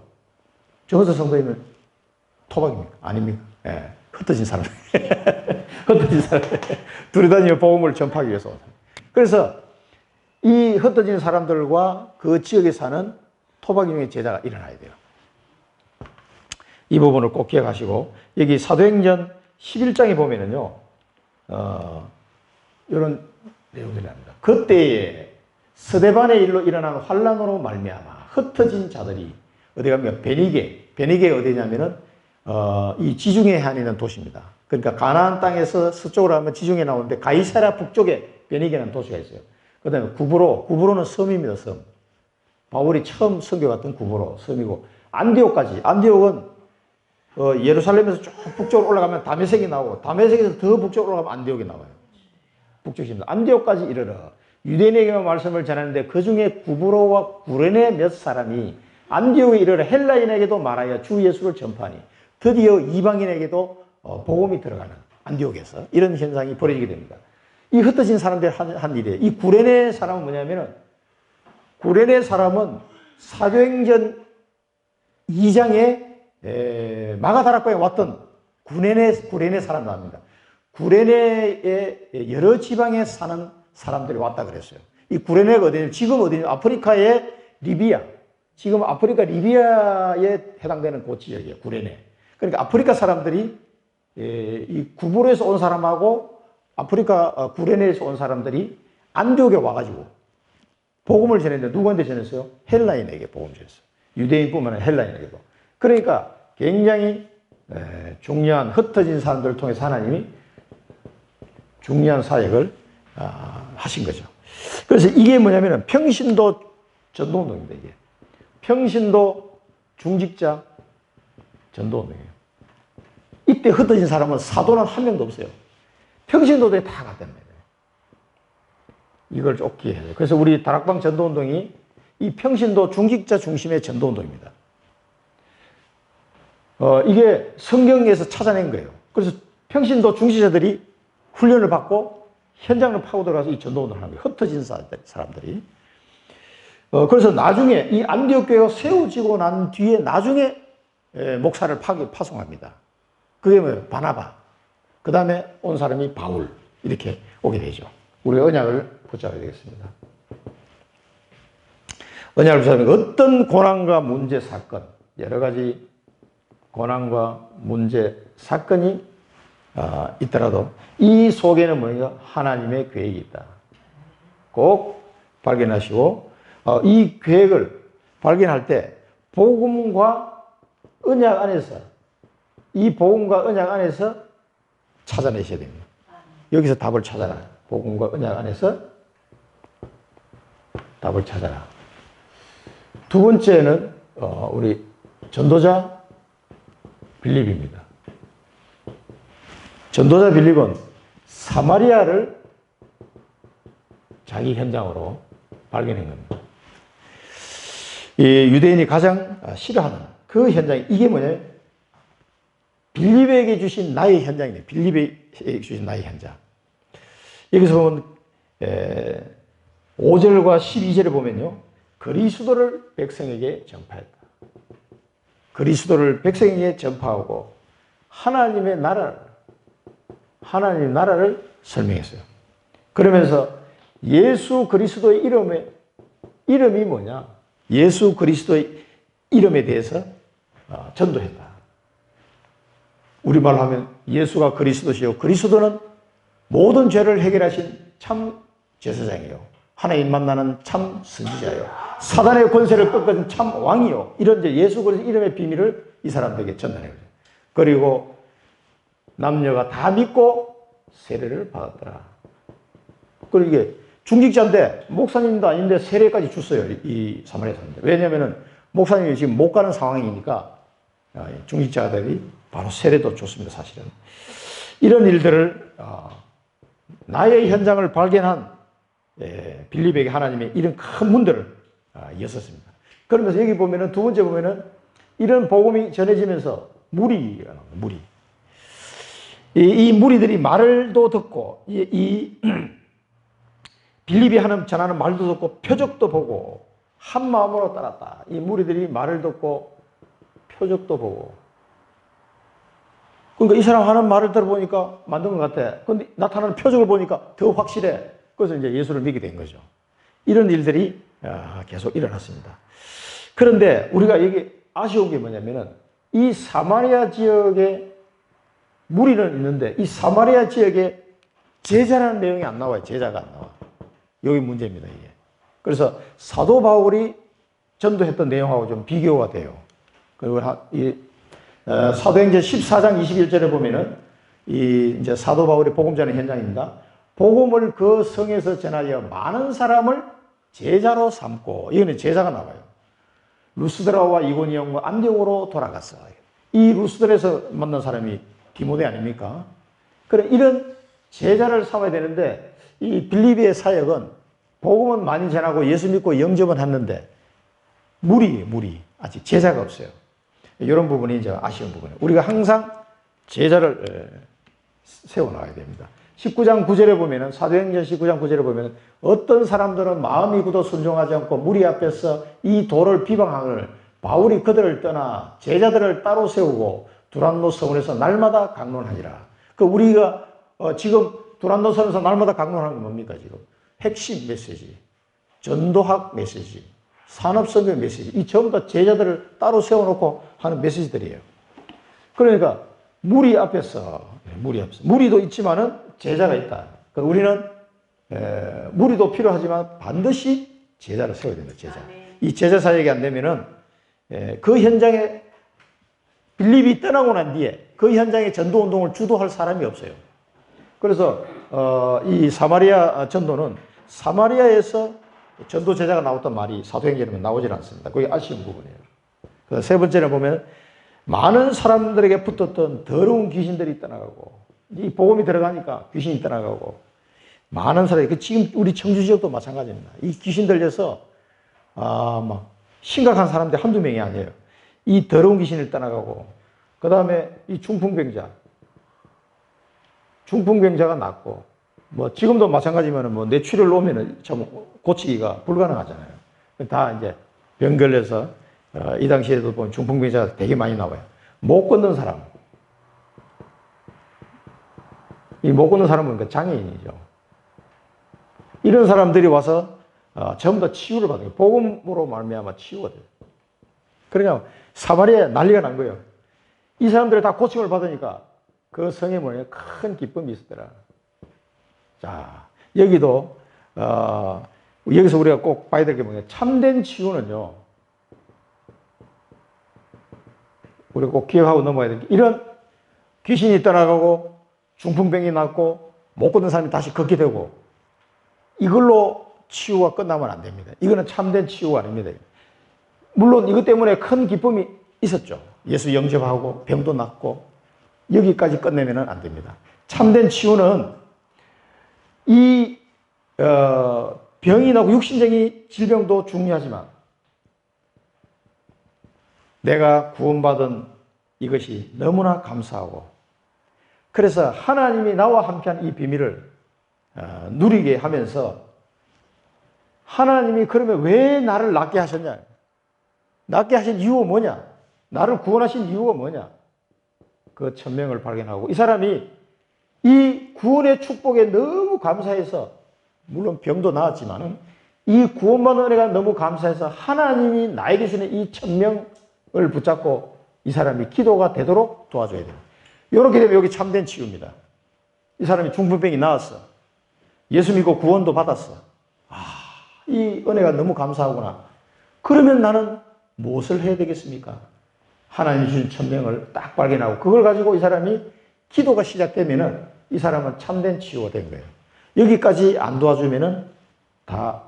정은서 성도님은 토박입니까? 아닙니까? 예. 흩어진 사람. 흩어진 사람. 둘이 다니며 복음을 전파하기 위해서. 그래서 이 흩어진 사람들과 그 지역에 사는 토박이중의 제자가 일어나야 돼요. 이 부분을 꼭 기억하시고, 여기 사도행전 11장에 보면은요, 이런 내용들이 납니다. 그때에 스데반의 일로 일어난 환란으로 말미암아 흩어진 자들이 어디 가면 베니게가 어디냐면은 이 지중해 해안에 있는 도시입니다. 그러니까 가나안 땅에서 서쪽으로 가면 지중해 나오는데 가이사랴 북쪽에 베니게라는 도시가 있어요. 그 다음에 구브로는 섬입니다. 섬. 바울이 처음 선교 갔던 구브로 섬이고, 안디옥은 예루살렘에서 쭉 북쪽으로 올라가면 다메섹이 나오고, 다메섹에서 더 북쪽으로 올라가면 안디옥이 나와요. 북쪽입니다. 안디옥까지 이르러 유대인에게만 말씀을 전하는데 그 중에 구브로와 구레네 몇 사람이 안디옥에 이르러 헬라인에게도 말하여 주 예수를 전파하니 드디어 이방인에게도 복음이 들어가는 안디옥에서 이런 현상이 벌어지게 됩니다. 이 흩어진 사람들이 한 일이에요. 이 구레네 사람은 뭐냐면은, 구레네 사람은 사도행전 2장에 마가다락방에 왔던 구레네 사람입니다. 구레네에 여러 지방에 사는 사람들이 왔다 그랬어요. 이 구레네가 어디냐면, 지금 어디냐면 아프리카의 리비아, 지금 아프리카 리비아에 해당되는 그 지역이에요. 구레네. 그러니까 아프리카 사람들이 이 구브로에서 온 사람하고 아프리카 구레네에서 온 사람들이 안디옥에 와가지고 복음을 전했는데 누구한테 전했어요? 헬라인에게 복음을 전했어요. 유대인뿐만 아니라 헬라인에게도. 그러니까 굉장히 중요한 흩어진 사람들을 통해서 하나님이 중요한 사역을 하신 거죠. 그래서 이게 뭐냐면은 평신도 전도운동입니다. 이게 평신도 중직자 전도운동이에요. 이때 흩어진 사람은 사도는 한 명도 없어요. 평신도들이 다 갔단 말이에요. 이걸 꼭 기억해야 돼요. 그래서 우리 다락방 전도운동이 이 평신도 중직자 중심의 전도운동입니다. 이게 성경에서 찾아낸 거예요. 그래서 평신도 중직자들이 훈련을 받고 현장을 파고 들어가서 이 전도운동을 하는 거예요. 흩어진 사람들이. 그래서 나중에 이 안디옥 교회가 세워지고 난 뒤에 나중에 목사를 파송합니다. 그게 뭐예요? 바나바. 그 다음에 온 사람이 바울. 이렇게 오게 되죠. 우리 언약을 붙잡아야 되겠습니다. 언약을 붙잡으면 어떤 고난과 문제, 사건, 여러 가지 고난과 문제, 사건이 있더라도 이 속에는 뭐냐? 하나님의 계획이 있다. 꼭 발견하시고, 이 계획을 발견할 때 복음과 언약 안에서, 이 복음과 언약 안에서 찾아내셔야 됩니다. 여기서 답을 찾아라. 복음과 언약 안에서 답을 찾아라. 두 번째는 우리 전도자 빌립입니다. 전도자 빌립은 사마리아를 자기 현장으로 발견한 겁니다. 이 유대인이 가장 싫어하는 그 현장이 이게 뭐냐면 빌립에게 주신 나의 현장이네요. 빌립에게 주신 나의 현장. 여기서 보면 5절과 12절에 보면요. 그리스도를 백성에게 전파했다. 그리스도를 백성에게 전파하고 하나님의 나라를 설명했어요. 그러면서 예수 그리스도의 이름이 뭐냐? 예수 그리스도의 이름에 대해서 전도했다. 우리말로 하면 예수가 그리스도시요. 그리스도는 모든 죄를 해결하신 참 제사장이요. 하나님 만나는 참 선지자요. 사단의 권세를 꺾은 참 왕이요. 이런 예수 그리스도 이름의 비밀을 이 사람들에게 전달해요. 그리고 남녀가 다 믿고 세례를 받았더라. 그리고 이게 중직자인데 목사님도 아닌데 세례까지 줬어요. 이 사마리아 사람들. 왜냐면은 목사님이 지금 못 가는 상황이니까 중직자들이 바로 세례도 줬습니다. 사실은. 이런 일들을 나의 현장을 발견한 빌립에게 하나님의 이런 큰 문들을 였었습니다. 그러면서 여기 보면은 두 번째 보면은 이런 복음이 전해지면서 무리가 나옵니다. 무리. 이 무리들이 말도 듣고 이 빌립이 전하는 말도 듣고 표적도 보고 한 마음으로 따랐다. 이 무리들이 말을 듣고 표적도 보고 그러니까 이 사람 하는 말을 들어보니까 만든 것 같아. 근데 나타나는 표적을 보니까 더 확실해. 그래서 이제 예수를 믿게 된 거죠. 이런 일들이 계속 일어났습니다. 그런데 우리가 여기 아쉬운 게 뭐냐면은 이 사마리아 지역에 무리는 있는데 이 사마리아 지역에 제자라는 내용이 안 나와요. 제자가 안 나와. 여기 문제입니다, 이게. 그래서 사도 바울이 전도했던 내용하고 좀 비교가 돼요. 그리고 사도행전 14장 21절에 보면은 이제 사도 바울이 복음 전하는 현장입니다. 복음을 그 성에서 전하여 많은 사람을 제자로 삼고, 이거는 제자가 나와요. 루스드라와 이고니온과 안디옥으로 돌아갔어요. 이 루스드라에서 만난 사람이 디모데 아닙니까? 그래, 이런 제자를 삼아야 되는데 이 빌립비의 사역은 복음은 많이 전하고 예수 믿고 영접은 했는데 무리. 아직 제자가 없어요. 이런 부분이 이제 아쉬운 부분이에요. 우리가 항상 제자를 세워놔야 됩니다. 19장 9절에 보면은, 사도행전 19장 9절에 보면은, 어떤 사람들은 마음이 굳어 순종하지 않고 무리 앞에서 이 도를 비방하거늘 바울이 그들을 떠나 제자들을 따로 세우고 두란노 성원에서 날마다 강론하니라. 우리가 지금 두란노 성원에서 날마다 강론하는 건 뭡니까, 지금? 핵심 메시지, 전도학 메시지, 산업선교 메시지, 이 전부 다 제자들을 따로 세워놓고 하는 메시지들이에요. 그러니까 무리 앞에서 무리도 있지만은 제자가 있다. 우리는 무리도 필요하지만 반드시 제자를 세워야 된다. 제자. 이 제자 사역이 안 되면은 그 현장에 빌립이 떠나고 난 뒤에 그 현장에 전도 운동을 주도할 사람이 없어요. 그래서 이 사마리아 전도는 사마리아에서 전도 제자가 나왔던 말이 사도행전에 나오질 않습니다. 그게 아쉬운 부분이에요. 세 번째는 보면 많은 사람들에게 붙었던 더러운 귀신들이 떠나가고, 이 복음이 들어가니까 귀신이 떠나가고, 많은 사람이, 지금 우리 청주 지역도 마찬가지입니다. 이 귀신 들려서 막 심각한 사람들 한두 명이 아니에요. 이 더러운 귀신을 떠나가고, 그 다음에 이 중풍병자가 낫고, 뭐 지금도 마찬가지면 뭐 뇌출혈 오면은 참 고치기가 불가능하잖아요. 다 이제 병 걸려서 이 당시에도 보면 중풍병자가 되게 많이 나와요. 못 걷는 사람, 이 못 걷는 사람은 그 장애인이죠. 이런 사람들이 와서 전부 다 치유를 받아요. 복음으로 말미암아 치유가 돼요. 그러니까 사마리아에 난리가 난 거예요. 이 사람들이 다 고침을 받으니까 그 성에 뭐냐, 큰 기쁨이 있었더라. 자, 여기도 여기서 우리가 꼭 봐야 될 게 뭐냐, 참된 치유는요, 우리가 꼭 기억하고 넘어야 될 게, 이런 귀신이 떠나가고 중풍병이 낫고 못 걷는 사람이 다시 걷게 되고, 이걸로 치유가 끝나면 안 됩니다. 이거는 참된 치유가 아닙니다. 물론 이것 때문에 큰 기쁨이 있었죠. 예수 영접하고 병도 낫고, 여기까지 끝내면 안 됩니다. 참된 치유는 이 병이 나고 육신적인 질병도 중요하지만 내가 구원받은 이것이 너무나 감사하고, 그래서 하나님이 나와 함께한 이 비밀을 누리게 하면서, 하나님이 그러면 왜 나를 낫게 하셨냐? 낫게 하신 이유가 뭐냐? 나를 구원하신 이유가 뭐냐? 그 천명을 발견하고, 이 사람이 이 구원의 축복에 너무 감사해서, 물론 병도 나았지만은 이 구원받은 은혜가 너무 감사해서 하나님이 나에게 주는 이 천명을 붙잡고 이 사람이 기도가 되도록 도와줘야 돼요. 이렇게 되면 여기 참된 치유입니다. 이 사람이 중풍병이 나았어. 예수 믿고 구원도 받았어. 이 은혜가 너무 감사하구나. 그러면 나는 무엇을 해야 되겠습니까? 하나님이 주신 천명을 딱 발견하고 그걸 가지고 이 사람이 기도가 시작되면은 이 사람은 참된 치유가 된 거예요. 여기까지 안 도와주면은 다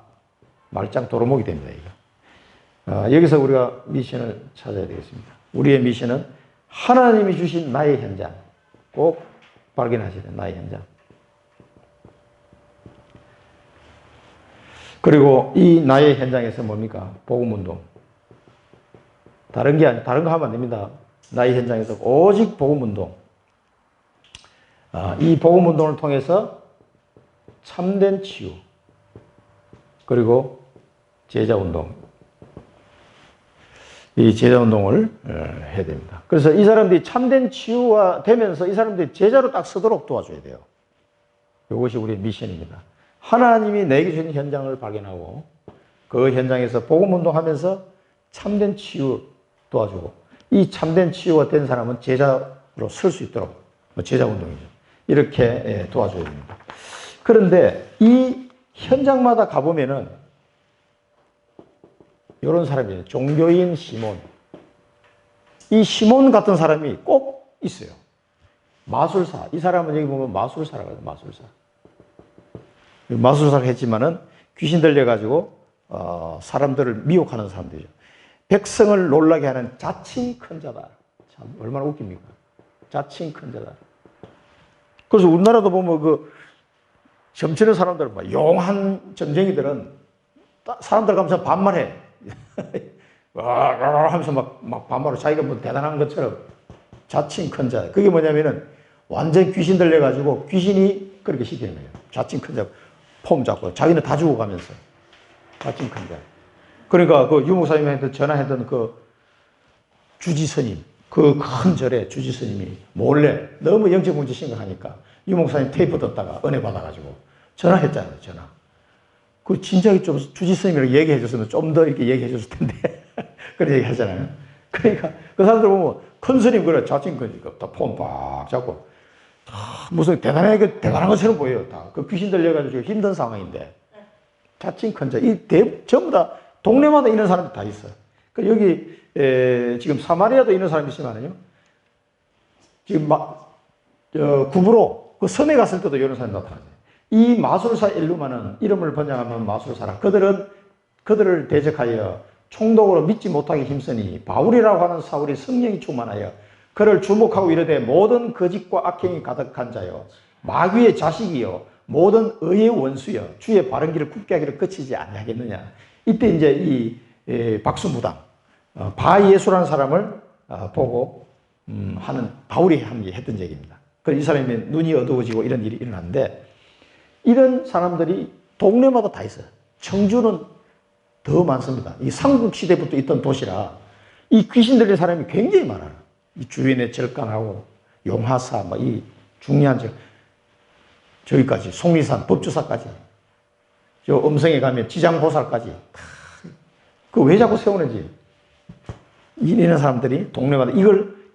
말짱 도루묵이 됩니다, 이거. 여기서 우리가 미션을 찾아야 되겠습니다. 우리의 미션은 하나님이 주신 나의 현장, 꼭 발견하셔야 돼요, 나의 현장. 그리고 이 나의 현장에서 뭡니까? 복음운동. 다른 거 하면 안 됩니다. 나의 현장에서 오직 복음운동. 이 복음운동을 통해서 참된 치유, 그리고 제자운동. 이 제자운동을 해야 됩니다. 그래서 이 사람들이 참된 치유가 되면서 이 사람들이 제자로 딱 서도록 도와줘야 돼요. 이것이 우리의 미션입니다. 하나님이 내게 주신 현장을 발견하고 그 현장에서 복음운동하면서 참된 치유 도와주고 이 참된 치유가 된 사람은 제자로 설 수 있도록 제자운동이죠. 이렇게 도와줘야 됩니다. 그런데 이 현장마다 가보면은 이런 사람이에요. 종교인 시몬. 이 시몬 같은 사람이 꼭 있어요. 마술사. 이 사람은 여기 보면 마술사라고 해요. 마술사. 마술사를 했지만은 귀신 들려가지고 사람들을 미혹하는 사람들이죠. 백성을 놀라게 하는 자칭 큰 자다. 참 얼마나 웃깁니까? 자칭 큰 자다. 그래서 우리나라도 보면 그 점치는 사람들, 용한 점쟁이들은 사람들 가면서 반말해. 하면서 막 반말로 자기가 뭐 대단한 것처럼 자칭 큰 자. 그게 뭐냐면은 완전 귀신 들려가지고 귀신이 그렇게 시키는 거예요. 자칭 큰 자. 폼 잡고 자기는 다 죽어가면서 자칭 큰 자. 그러니까 그 유목사님한테 전화했던 그 주지스님, 그 큰 절에 주지스님이 몰래 너무 영적 문제 심각하니까 유목사님 테이프 듣다가 은혜 받아가지고 전화했잖아요. 전화. 그 진작에 좀 주지스님이라고 얘기해 줬으면 좀 더 이렇게 얘기해 줬을 텐데 그런 얘기 하잖아요. 그러니까 그 사람들 보면 큰 스님 그래 자칭 크니까 다 폼 빡 잡고 무슨 대단한 것처럼 보여요. 다 그 귀신 들려가지고 힘든 상황인데 자칭 큰 자. 이 전부 다 동네마다 있는 사람들 다 있어. 그 여기 지금 사마리아도 있는 사람이 있지만요. 지금 구브로 그 섬에 갔을 때도 이런 사람이 나타나죠. 이 마술사 일루마는 이름을 번역하면 마술사라. 그들을 대적하여 총독으로 믿지 못하게 힘쓰니 바울이라고 하는 사울이 성령이 충만하여 그를 주목하고 이르되 모든 거짓과 악행이 가득한 자여 마귀의 자식이여 모든 의의 원수여 주의 바른 길을 굽게 하기를 그치지 아니하겠느냐. 이때 이제 이 박수무당 바예수라는 사람을 보고 하는 바울이 했던 얘기입니다. 그래서 이 사람이 눈이 어두워지고 이런 일이 일어났는데 이런 사람들이 동네마다 다 있어요. 청주는 더 많습니다. 이 삼국시대부터 있던 도시라 이 귀신 들린 사람이 굉장히 많아요. 이 주변에 절간하고 용화사, 이 중요한 저기까지 속리산, 법주사까지 저 음성에 가면 지장보살까지 그 왜 자꾸 세우는지 이런 사람들이 동네마다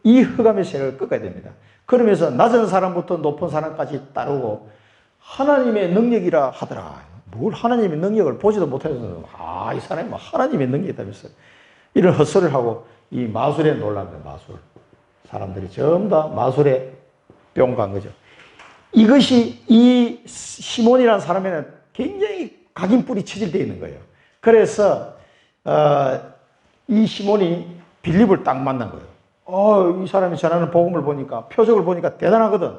이 흑암의 세력을 꺾어야 됩니다. 그러면서 낮은 사람부터 높은 사람까지 따르고 하나님의 능력이라 하더라. 뭘 하나님의 능력을 보지도 못해서 이 사람이 뭐 하나님의 능력이다면서 이런 헛소리를 하고 이 마술에 놀랍니다. 마술. 사람들이 전부 다 마술에 뿅 간 거죠. 이것이 이 시몬이라는 사람에는 굉장히 각인뿔이 체질되어 있는 거예요. 그래서 이 시몬이 빌립을 딱 만난 거예요. 이 사람이 전하는 복음을 보니까 표적을 보니까 대단하거든.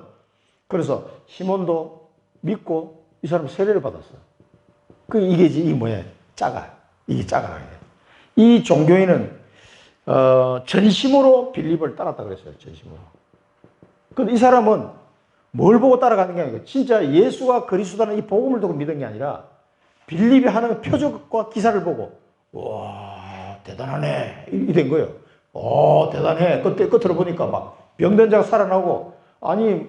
그래서 시몬도 믿고 이 사람이 세례를 받았어. 이게 뭐야? 이게 짜가. 이 종교인은 전심으로 빌립을 따랐다 그랬어요. 전심으로. 근데 이 사람은 뭘 보고 따라가는 게 아니고 진짜 예수가 그리스도라는 이 복음을 듣고 믿은 게 아니라 빌립이 하는 표적과 기사를 보고 와 대단하네 이 된 거예요. 대단해. 끝으로 보니까 막 병든 자가 살아나고 아니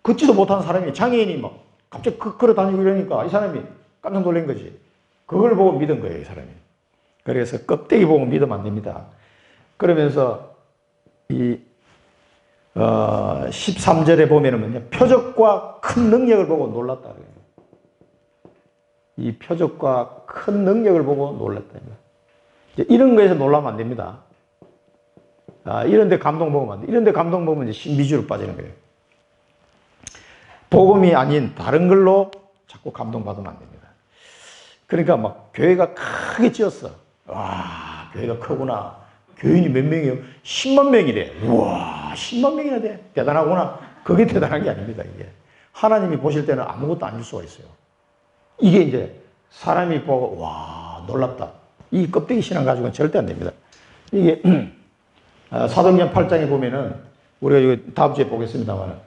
걷지도 못한 사람이 장애인이 막 갑자기 걸어 다니고 이러니까 이 사람이 깜짝 놀란 거지. 그걸 보고 믿은 거예요, 이 사람이. 그래서 껍데기 보고 믿으면 안 됩니다. 그러면서 이 13절에 보면은 표적과 큰 능력을 보고 놀랐다 그래요. 이 표적과 큰 능력을 보고 놀랐다. 이런 거에서 놀라면 안 됩니다. 이런 데 감동 먹으면 안 돼. 이런 데 감동 먹으면 이제 신비주의로 빠지는 거예요. 복음이 아닌 다른 걸로 자꾸 감동받으면 안 됩니다. 그러니까 막 교회가 크게 지었어. 와, 교회가 크구나. 교인이 몇 명이에요? 10만 명이래. 우와, 10만 명이나 돼. 대단하구나. 그게 대단한 게 아닙니다, 이게. 하나님이 보실 때는 아무것도 아닐 수가 있어요. 이게 이제 사람이 보고, 와, 놀랍다. 이 껍데기 신앙 가지고는 절대 안 됩니다. 이게, 사도행전 8장에 보면은, 우리가 이거 다음 주에 보겠습니다만,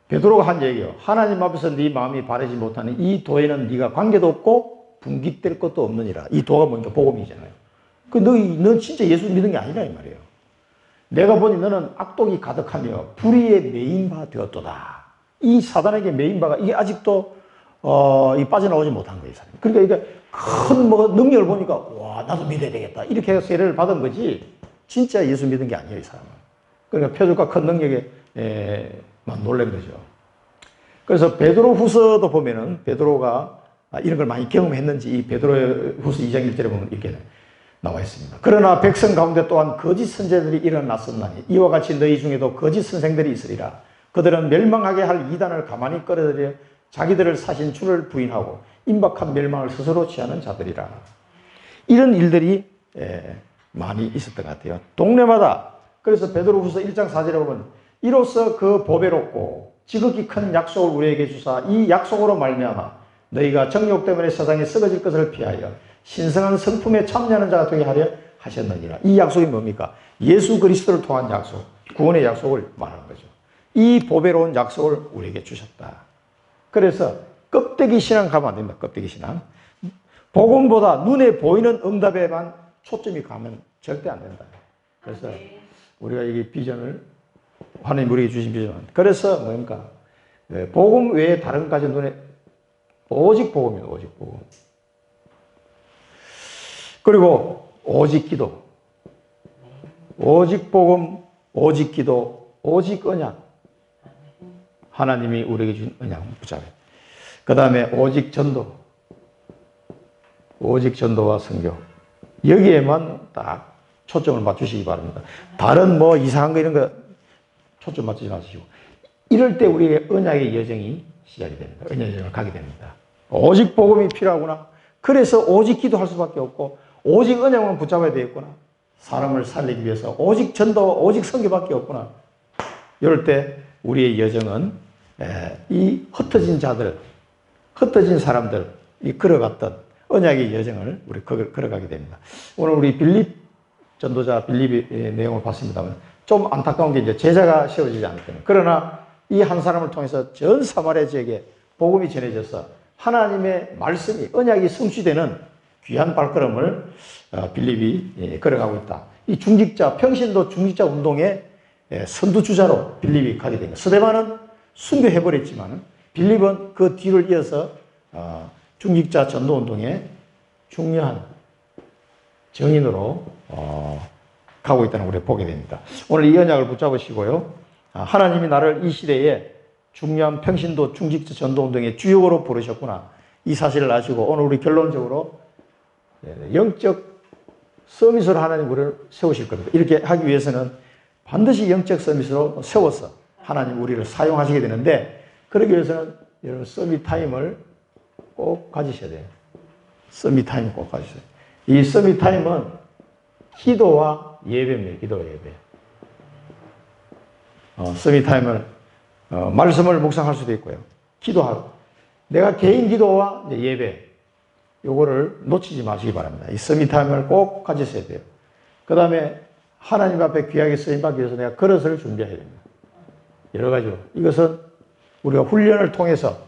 베드로가 한 얘기예요. 하나님 앞에서 네 마음이 바르지 못하는 이 도에는 네가 관계도 없고 분깃될 것도 없느니라. 이 도가 뭐니까 복음이잖아요. 너 진짜 예수 믿은 게 아니라 이 말이에요. 내가 보니 너는 악독이 가득하며 불의에 매인바 되었도다. 이 사단에게 매인바가 이게 아직도 이 빠져나오지 못한 거예요. 그러니까 이게 큰 뭐 능력을 보니까 와 나도 믿어야 되겠다 이렇게 해서 세례를 받은 거지 진짜 예수 믿은 게 아니에요, 이 사람은. 그러니까 표적과 큰 능력에만 놀란 거죠. 그래서 베드로후서도 보면은 베드로가 이런 걸 많이 경험했는지 이 베드로후서 2장 1절에 보면 이렇게 나와 있습니다. 그러나 백성 가운데 또한 거짓 선제들이 일어났었나니 이와 같이 너희 중에도 거짓 선생들이 있으리라. 그들은 멸망하게 할 이단을 가만히 끌어들여 자기들을 사신 주를 부인하고 임박한 멸망을 스스로 취하는 자들이라. 이런 일들이 많이 있었던 것 같아요. 동네마다. 그래서 베드로후서 1장 4절에 보면 이로써 그 보배롭고 지극히 큰 약속을 우리에게 주사 이 약속으로 말미암아 너희가 정욕 때문에 세상에 썩어질 것을 피하여 신성한 성품에 참여하는 자가 되게 하려 하셨느니라. 이 약속이 뭡니까? 예수 그리스도를 통한 약속, 구원의 약속을 말하는 거죠. 이 보배로운 약속을 우리에게 주셨다. 그래서 껍데기 신앙 가면 안 됩니다. 껍데기 신앙. 복음보다 눈에 보이는 응답에만 초점이 가면 절대 안 된다. 그래서 우리가 이 비전을 하나님 우리에게 주신 비전. 그래서 뭡니까? 복음 외에 다른 것까지 눈에 오직 복음이에요. 오직 복음. 그리고 오직 기도. 오직 복음, 오직 기도, 오직 언약. 하나님이 우리에게 준 언약 붙잡아요. 그 다음에 오직 전도. 오직 전도와 선교. 여기에만 딱 초점을 맞추시기 바랍니다. 다른 뭐 이상한 거 이런 거 초점 맞추지 마시고. 이럴 때 우리의 언약의 여정이 시작이 됩니다. 언약의 여정을 가게 됩니다. 오직 복음이 필요하구나. 그래서 오직 기도할 수밖에 없고 오직 언약만 붙잡아야 되겠구나. 사람을 살리기 위해서 오직 전도, 오직 선교밖에 없구나. 이럴 때 우리의 여정은 이 흩어진 자들, 흩어진 사람들, 이 걸어갔던 언약의 여정을 우리 걸어가게 됩니다. 오늘 우리 빌립 전도자 빌립의 내용을 봤습니다만 좀 안타까운 게 이제 제자가 세워지지 않거든요. 그러나 이 한 사람을 통해서 전 사마리아 지역에 복음이 전해져서 하나님의 말씀이 언약이 성취되는 귀한 발걸음을 빌립이 걸어가고 있다. 이 중직자 평신도 중직자 운동의 선두주자로 빌립이 가게 됩니다. 스데반은 순교해버렸지만 빌립은 그 뒤를 이어서 중직자 전도운동의 중요한 정인으로 가고 있다는 걸 우리가 보게 됩니다. 오늘 이 언약을 붙잡으시고요. 하나님이 나를 이 시대에 중요한 평신도 중직자 전도운동의 주역으로 부르셨구나. 이 사실을 아시고 오늘 우리 결론적으로 영적 서밋으로 하나님 우리를 세우실 겁니다. 이렇게 하기 위해서는 반드시 영적 서밋으로 세워서 하나님 우리를 사용하시게 되는데 그러기 위해서는 여러분 서밋 타임을 꼭 가지셔야 돼요. 서밋 타임 꼭 가지셔야 돼요. 이 서밋 타임은 기도와 예배입니다. 기도와 예배. 서밋 타임을 말씀을 묵상할 수도 있고요. 기도하고 내가 개인 기도와 예배 요거를 놓치지 마시기 바랍니다. 이 서밋 타임을 꼭 가지셔야 돼요. 그 다음에 하나님 앞에 귀하게 쓰임받기 위해서 내가 그릇을 준비해야 됩니다. 여러 가지로. 이것은 우리가 훈련을 통해서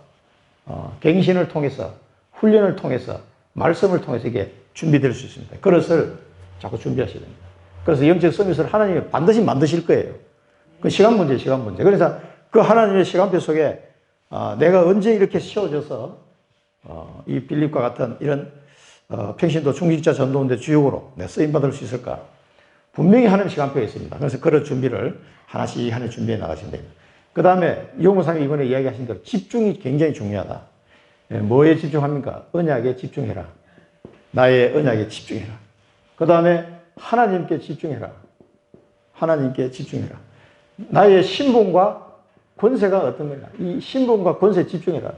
갱신을 통해서 훈련을 통해서 말씀을 통해서 이게 준비될 수 있습니다. 그릇을 자꾸 준비하셔야 됩니다. 그래서 영적 서밋을 하나님이 반드시 만드실 거예요. 그 시간 문제예요. 시간 문제. 그래서 그 하나님의 시간표 속에 내가 언제 이렇게 세워져서 이 빌립과 같은 이런 평신도 중직자 전도운대 주역으로 내 쓰임받을 수 있을까? 분명히 하나님 시간표가 있습니다. 그래서 그런 준비를 하나씩 하나 준비해 나가시면 됩니다. 그 다음에 이용무사님이 이번에 이야기하신 대로 집중이 굉장히 중요하다. 뭐에 집중합니까? 언약에 집중해라. 나의 언약에 집중해라. 그 다음에 하나님께 집중해라. 하나님께 집중해라. 나의 신분과 권세가 어떤 거냐. 이 신분과 권세에 집중해라.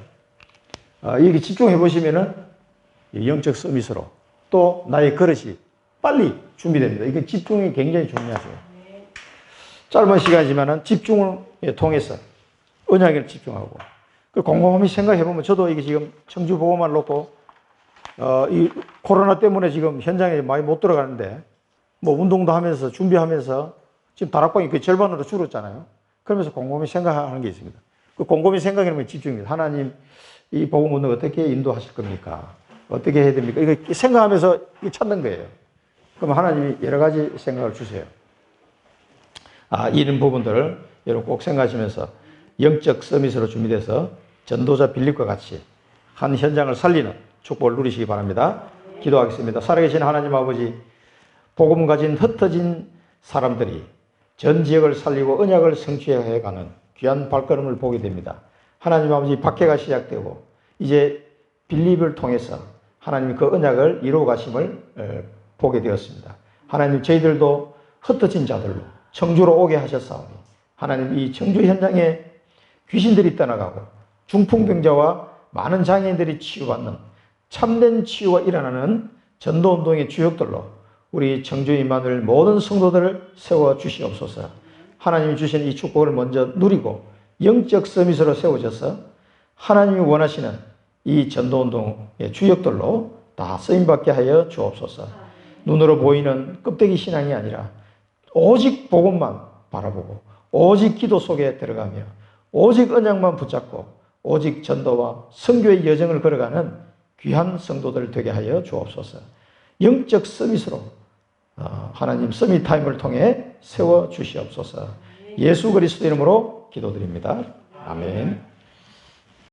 이렇게 집중해 보시면은 영적 서밋으로 또 나의 그릇이 빨리 준비됩니다. 이게 집중이 굉장히 중요하죠. 짧은 시간이지만은 집중을 통해서 언약에 집중하고 곰곰이 생각해 보면 저도 이게 지금 청주 보고만 놓고 이 코로나 때문에 지금 현장에 많이 못 들어가는데 뭐 운동도 하면서 준비하면서 지금 다락방이 그 절반으로 줄었잖아요. 그러면서 곰곰이 생각하는 게 있습니다. 그 곰곰이 생각하는 게 집중입니다. 하나님 이 복음 운동 어떻게 인도하실 겁니까? 어떻게 해야 됩니까? 이거 생각하면서 찾는 거예요. 그럼 하나님이 여러 가지 생각을 주세요. 이런 부분들을 여러분 꼭 생각하시면서 영적 서밋으로 준비돼서 전도자 빌립과 같이 한 현장을 살리는 축복을 누리시기 바랍니다. 기도하겠습니다. 살아계신 하나님 아버지, 복음 가진 흩어진 사람들이 전 지역을 살리고 언약을 성취해 가는 귀한 발걸음을 보게 됩니다. 하나님 아버지, 박해가 시작되고 이제 빌립을 통해서 하나님 그 언약을 이루어 가심을 보게 되었습니다. 하나님, 저희들도 흩어진 자들로 청주로 오게 하셨사오니 하나님, 이 청주 현장에 귀신들이 떠나가고 중풍병자와 많은 장애인들이 치유받는 참된 치유가 일어나는 전도운동의 주역들로 우리 청주 임마누엘 모든 성도들을 세워주시옵소서. 하나님이 주신 이 축복을 먼저 누리고 영적 서밋으로 세워져서 하나님이 원하시는 이 전도운동의 주역들로 다 쓰임받게 하여 주옵소서. 눈으로 보이는 껍데기 신앙이 아니라 오직 복음만 바라보고 오직 기도 속에 들어가며 오직 언약만 붙잡고 오직 전도와 선교의 여정을 걸어가는 귀한 성도들 되게 하여 주옵소서. 영적 서밋으로 하나님 서밋 타임을 통해 세워 주시옵소서. 예수 그리스도 이름으로 기도드립니다. 아멘.